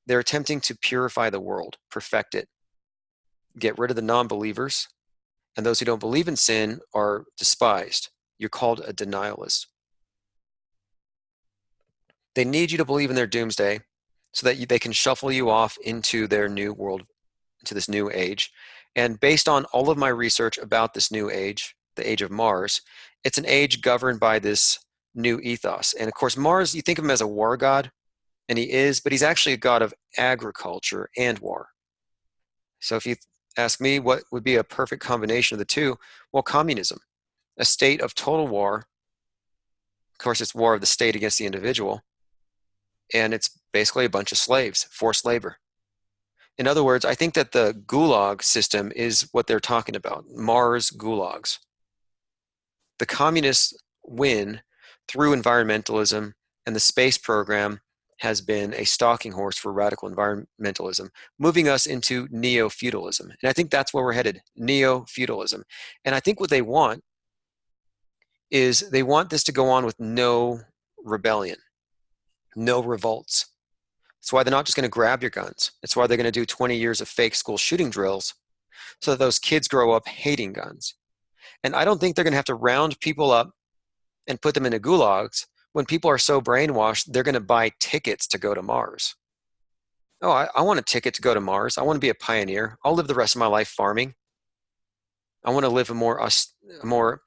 They're attempting to purify the world, perfect it, get rid of the non-believers, and those who don't believe in sin are despised. You're called a denialist. They need you to believe in their doomsday so that they can shuffle you off into their new world, into this new age. And based on all of my research about this new age, the age of Mars, it's an age governed by this new ethos. And of course, Mars, you think of him as a war god, and he is, but he's actually a god of agriculture and war. So if you ask me what would be a perfect combination of the two, well, communism, a state of total war. Of course, it's war of the state against the individual, and it's basically a bunch of slaves, forced labor. In other words, I think that the gulag system is what they're talking about, Mars gulags. The communists win through environmentalism, and the space program has been a stalking horse for radical environmentalism, moving us into neo-feudalism. And I think that's where we're headed, neo-feudalism. And I think what they want is they want this to go on with no rebellion, no revolts. That's why they're not just going to grab your guns. It's why they're going to do 20 years of fake school shooting drills so that those kids grow up hating guns. And I don't think they're going to have to round people up and put them into gulags when people are so brainwashed, they're going to buy tickets to go to Mars. Oh, I want a ticket to go to Mars. I want to be a pioneer. I'll live the rest of my life farming. I want to live a more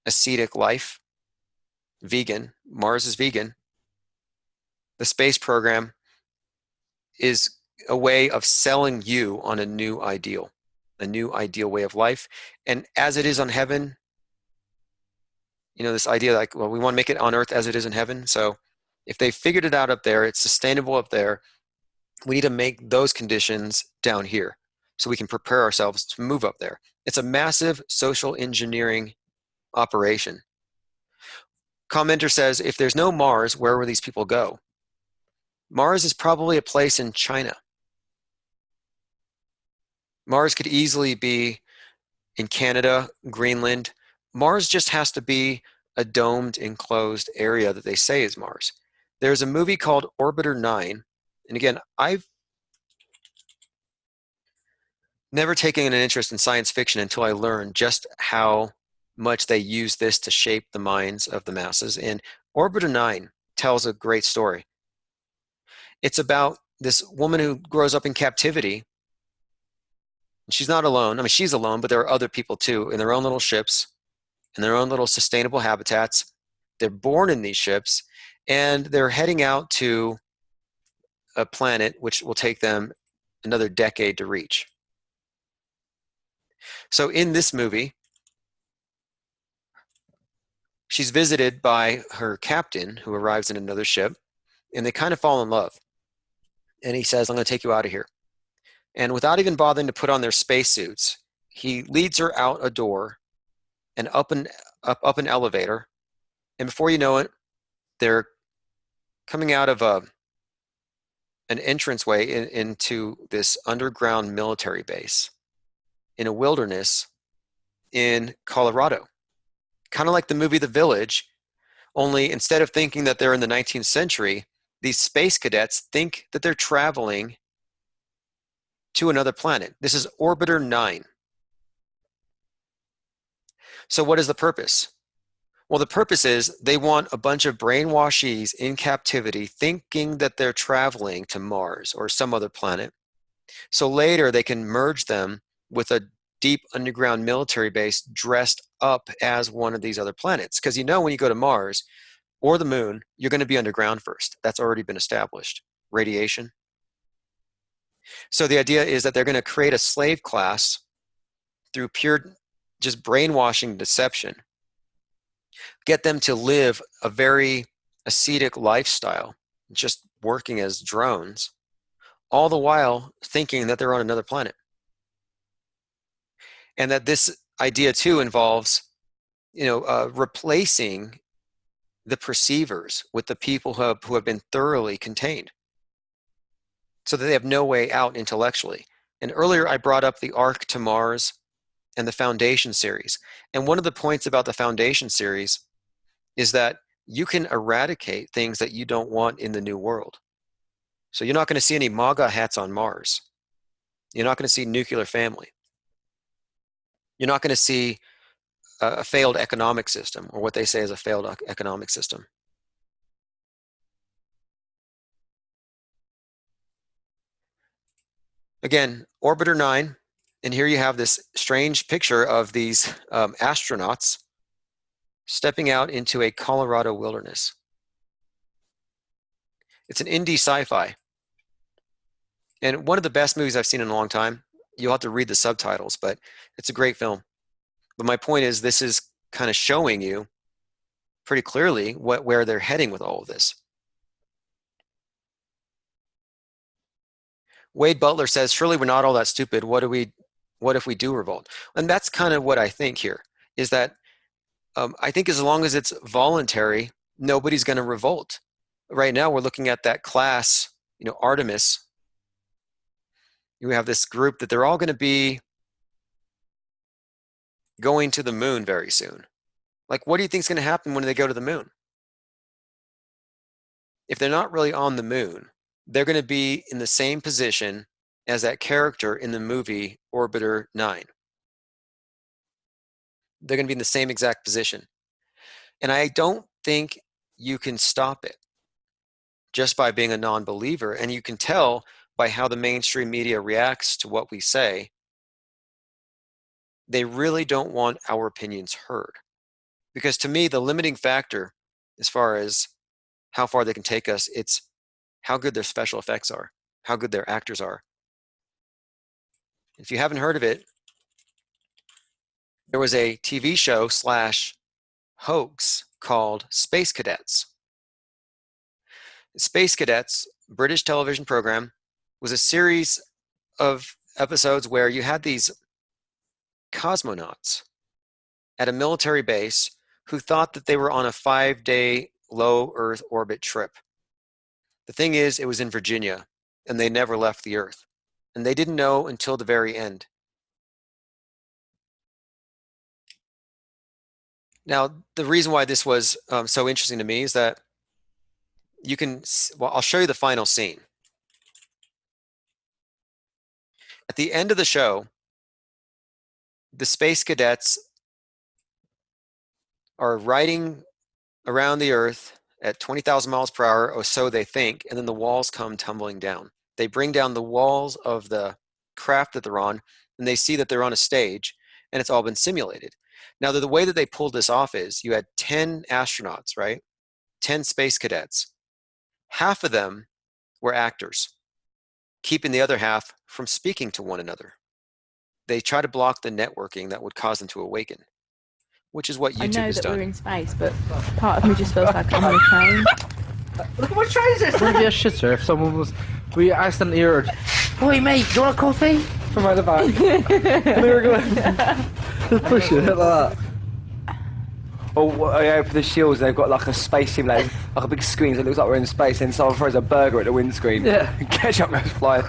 ascetic life. Vegan. Mars is vegan. The space program is a way of selling you on a new ideal way of life. And as it is on heaven, this idea like, well, we want to make it on earth as it is in heaven. So if they figured it out up there, it's sustainable up there, we need to make those conditions down here so we can prepare ourselves to move up there. It's a massive social engineering operation. Commenter says, if there's no Mars, where will these people go? Mars is probably a place in China. Mars could easily be in Canada, Greenland. Mars just has to be a domed, enclosed area that they say is Mars. There's a movie called Orbiter 9. And again, I've never taken an interest in science fiction until I learned just how much they use this to shape the minds of the masses. And Orbiter 9 tells a great story. It's about this woman who grows up in captivity. She's not alone. I mean, she's alone, but there are other people too in their own little ships, in their own little sustainable habitats. They're born in these ships, and they're heading out to a planet which will take them another decade to reach. So in this movie, she's visited by her captain who arrives in another ship, and they kind of fall in love. And he says, I'm going to take you out of here. And without even bothering to put on their spacesuits, he leads her out a door and up an elevator. And before you know it, they're coming out of an entranceway into this underground military base in a wilderness in Colorado. Kind of like the movie The Village, Only instead of thinking that they're in the 19th century, these space cadets think that they're traveling to another planet. This is Orbiter 9. So what is the purpose? Well, the purpose is they want a bunch of brainwashees in captivity thinking that they're traveling to Mars or some other planet. So later they can merge them with a deep underground military base dressed up as one of these other planets. Because you know when you go to Mars or the moon, you're going to be underground first. That's already been established. Radiation. So the idea is that they're going to create a slave class through pure just brainwashing deception, get them to live a very ascetic lifestyle, just working as drones, all the while thinking that they're on another planet. And that this idea too involves, replacing the perceivers with the people who have been thoroughly contained so that they have no way out intellectually. And earlier I brought up the Arc to Mars and the Foundation series. And one of the points about the Foundation series is that you can eradicate things that you don't want in the new world. So you're not going to see any MAGA hats on Mars. You're not going to see nuclear family. You're not going to see a failed economic system, or what they say is a failed economic system. Again, Orbiter 9, and here you have this strange picture of these astronauts stepping out into a Colorado wilderness. It's an indie sci-fi. And one of the best movies I've seen in a long time. You'll have to read the subtitles, but it's a great film. But my point is, this is kind of showing you pretty clearly where they're heading with all of this. Wade Butler says, surely we're not all that stupid. What if we do revolt? And that's kind of what I think here, is that I think as long as it's voluntary, nobody's going to revolt. Right now, we're looking at that class, Artemis. You have this group that they're all going to be going to the moon very soon. Like, what do you think is going to happen when they go to the moon? If they're not really on the moon, they're going to be in the same position as that character in the movie Orbiter 9. They're going to be in the same exact position. And I don't think you can stop it just by being a non-believer. And you can tell by how the mainstream media reacts to what we say. They really don't want our opinions heard. Because to me, the limiting factor, as far as how far they can take us, it's how good their special effects are, how good their actors are. If you haven't heard of it, there was a TV show / hoax called Space Cadets. Space Cadets, British television program, was a series of episodes where you had these cosmonauts at a military base who thought that they were on a 5-day low Earth orbit trip. The thing is, it was in Virginia, and they never left the Earth. And they didn't know until the very end. Now, the reason why this was so interesting to me is that I'll show you the final scene. At the end of the show, the space cadets are riding around the Earth at 20,000 miles per hour, or so they think, and then the walls come tumbling down. They bring down the walls of the craft that they're on, and they see that they're on a stage, and it's all been simulated. Now, the way that they pulled this off is you had 10 astronauts, right? 10 space cadets. Half of them were actors, keeping the other half from speaking to one another. They try to block the networking that would cause them to awaken, which is what YouTube has done. I know that we're in space, but part of me just feels like I'm on a train. Look at my train system! Would it be a shitter if someone was... We accidentally heard, "Boy, mate, do you want a coffee?" From out the back. And we were going... Just push it like that. Or I open the shields, they've got like a space simulator, like a big screen, so it looks like we're in space, and someone throws a burger at the windscreen. Yeah. And ketchup goes flying.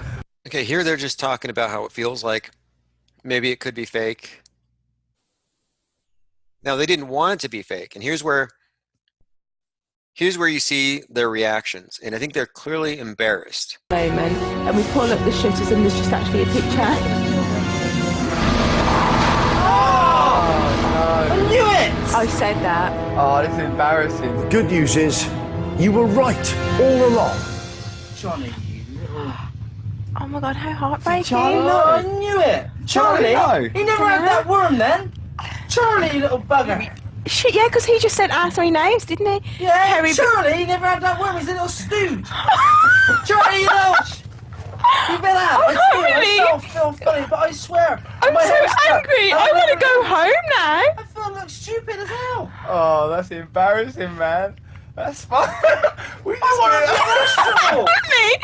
Okay, here they're just talking about how it feels like maybe it could be fake. Now, they didn't want it to be fake, and here's where Here's where you see their reactions, and I think they're clearly embarrassed. Moment, and we pull up the shutters, and there's just actually a picture. Oh, I knew it! I said that. Oh, this is embarrassing. The good news is, you were right all along. Johnny, you little... Oh my God, how heartbreaking. Charlie, no, I knew it. Charlie, no. He never had that worm then. Charlie, you little bugger. Shit, yeah, because he just said our 3 names, didn't he? Yeah, Harry, Charlie, he never had that worm. He's a little stooge. Charlie, you know... You bet out. I can't really. I feel funny, but I swear. I'm so angry. I want to go home now. I feel like stupid as hell. Oh, that's embarrassing, man. That's fine. I want to be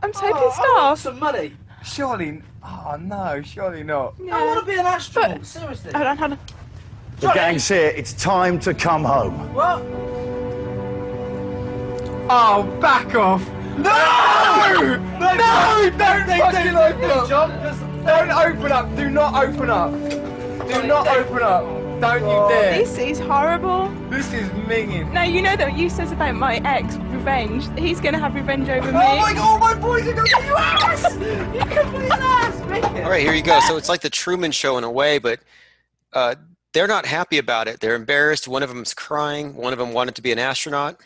I'm so pissed I want off. some money. Surely, oh no, surely not. Yeah. I want to be an astronaut, seriously. Hold on. The gang's here. It's time to come home. What? Oh, back off. No! No! Don't fucking open up. John, Don't open up. Do not open up. Do not open up. Don't you dare. This is horrible. This is minging. Now, you know that you says about my ex, revenge. He's going to have revenge over me. Oh my God, my boys are going to get you ass! you complete ass, All right, here you go. So it's like the Truman Show in a way, but they're not happy about it. They're embarrassed. One of them's crying. One of them wanted to be an astronaut.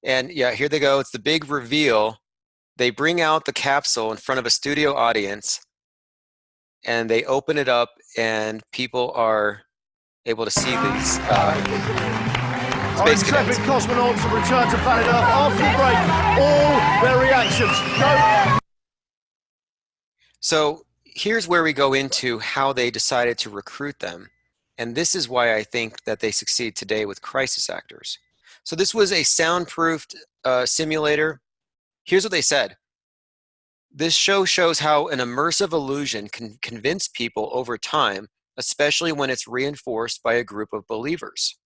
And yeah, here they go. It's the big reveal. They bring out the capsule in front of a studio audience, and they open it up, and people are able to see these Our space intrepid cadets. cosmonauts have returned to planet Earth after the break. All their reactions. Go. So here's where we go into how they decided to recruit them. And this is why I think that they succeed today with crisis actors. So this was a soundproofed simulator. Here's what they said. This show shows how an immersive illusion can convince people over time, especially when it's reinforced by a group of believers,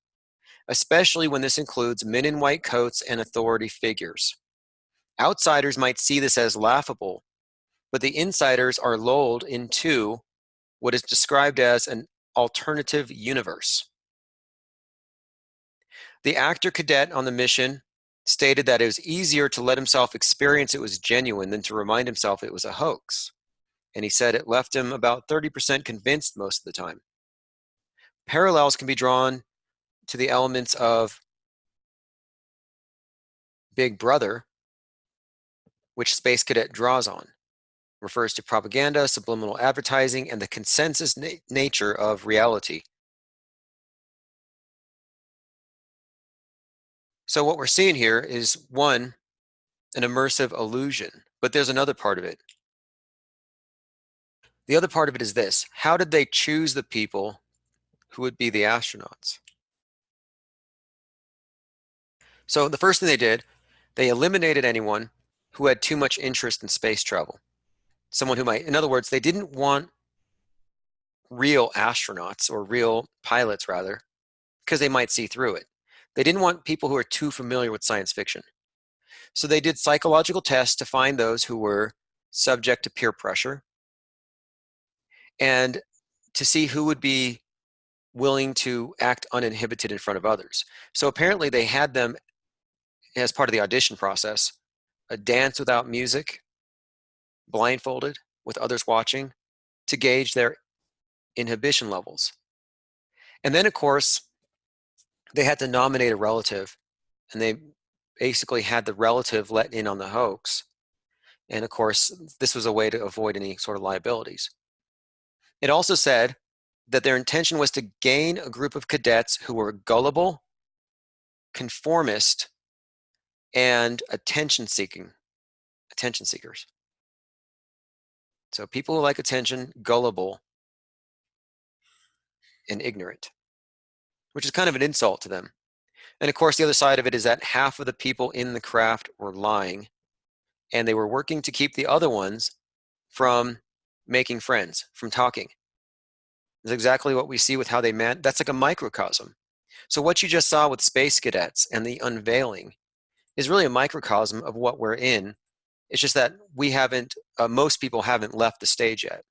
especially when this includes men in white coats and authority figures. Outsiders might see this as laughable, but the insiders are lulled into what is described as an alternative universe. The actor cadet on the mission stated that it was easier to let himself experience it was genuine than to remind himself it was a hoax. And he said it left him about 30% convinced most of the time. Parallels can be drawn to the elements of Big Brother, which Space Cadet draws on. Refers to propaganda, subliminal advertising, and the consensus nature of reality. So what we're seeing here is, one, an immersive illusion, but there's another part of it. The other part of it is this: how did they choose the people who would be the astronauts? So the first thing they did, they eliminated anyone who had too much interest in space travel. Someone who might, in other words, they didn't want real astronauts, or real pilots rather, because they might see through it. They didn't want people who are too familiar with science fiction. So they did psychological tests to find those who were subject to peer pressure and to see who would be willing to act uninhibited in front of others. So apparently they had them, as part of the audition process, a dance without music, blindfolded with others watching, to gauge their inhibition levels. And then, of course, they had to nominate a relative, and they basically had the relative let in on the hoax. And of course, this was a way to avoid any sort of liabilities. It also said that their intention was to gain a group of cadets who were gullible, conformist, and attention seekers. So people who like attention, gullible, and ignorant, which is kind of an insult to them. And of course, the other side of it is that half of the people in the craft were lying, and they were working to keep the other ones from making friends, from talking. That's exactly what we see with how they that's like a microcosm. So what you just saw with Space Cadets and the unveiling is really a microcosm of what we're in. It's just that we haven't, most people haven't left the stage yet.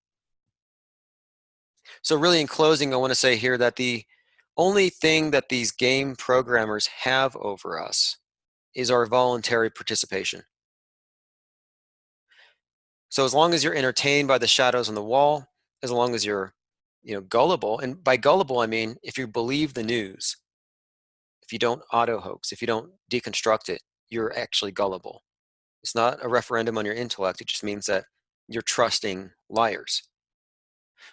So really, in closing, I want to say here that the only thing that these game programmers have over us is our voluntary participation. So as long as you're entertained by the shadows on the wall, as long as you're gullible, and by gullible I mean if you believe the news, if you don't auto-hoax, if you don't deconstruct it, you're actually gullible. It's not a referendum on your intellect, it just means that you're trusting liars.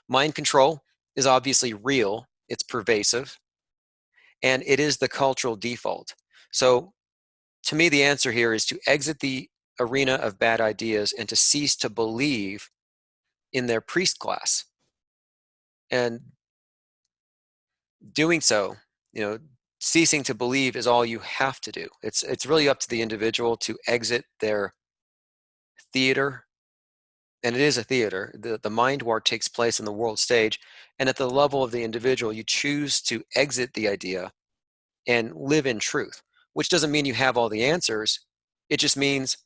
Mind control is obviously real, it's pervasive, and it is the cultural default. So to me, the answer here is to exit the arena of bad ideas and to cease to believe in their priest class. And doing so, ceasing to believe is all you have to do. It's really up to the individual to exit their theater, and it is a theater. The mind war takes place in the world stage, and at the level of the individual, you choose to exit the idea and live in truth, which doesn't mean you have all the answers. It just means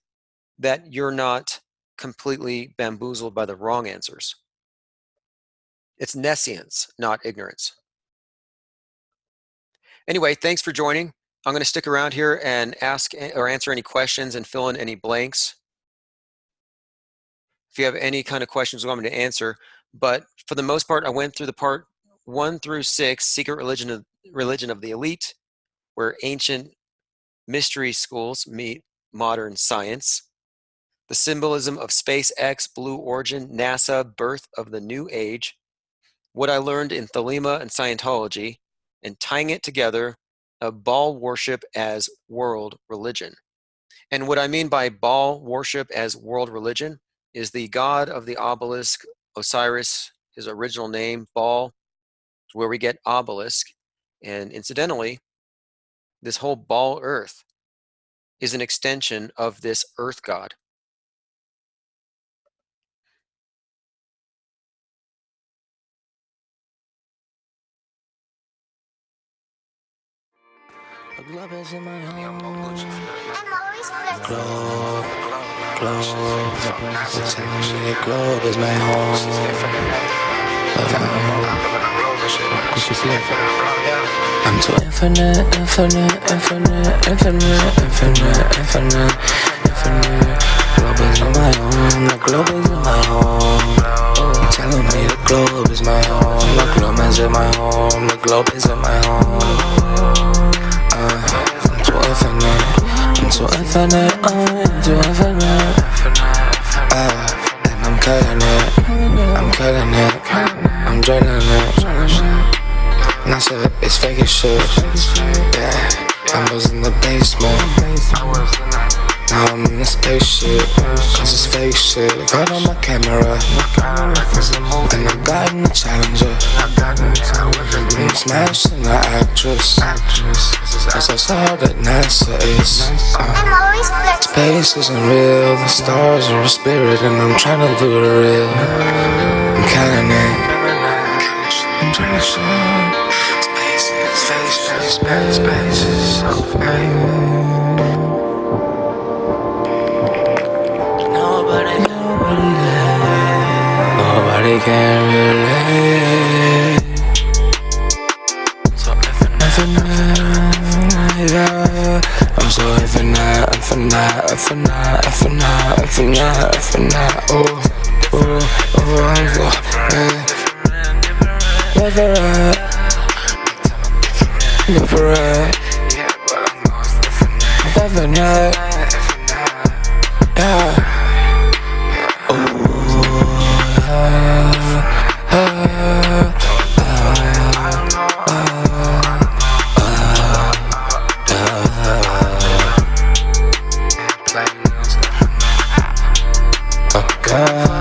that you're not completely bamboozled by the wrong answers. It's nescience, not ignorance. Anyway, thanks for joining. I'm going to stick around here and ask or answer any questions and fill in any blanks. If you have any kind of questions you want me to answer, but for the most part, I went through the part 1 through 6, Secret Religion of the Elite, where ancient mystery schools meet modern science, the symbolism of SpaceX, Blue Origin, NASA, birth of the new age, what I learned in Thelema and Scientology, and tying it together, of Baal worship as world religion. And what I mean by Baal worship as world religion is the god of the obelisk, Osiris, his original name, Baal, is where we get obelisk. And incidentally, this whole Baal earth is an extension of this earth god. The globe is in my home. Globe, they're telling me the globe is my home. I'm too infinite. Globe is in my home. The globe is in my home. You're telling me the globe is my home. The globe is in my home. The globe is in my home. I'm too infinite, and I'm killing it, I'm drilling it. NASA, it's fake as shit, yeah, I was in the basement, now I'm in the spaceship, cause it's fake shit. Got on my camera, and I'm guiding the challenger, I'm smashing the actress, cause that's all that NASA is. Space isn't real, the stars are a spirit, and I'm trying to do it real. I'm counting it. Space is so fake. Nobody can relate. So I'm so infinite. I'm so different. Definite, yeah. God.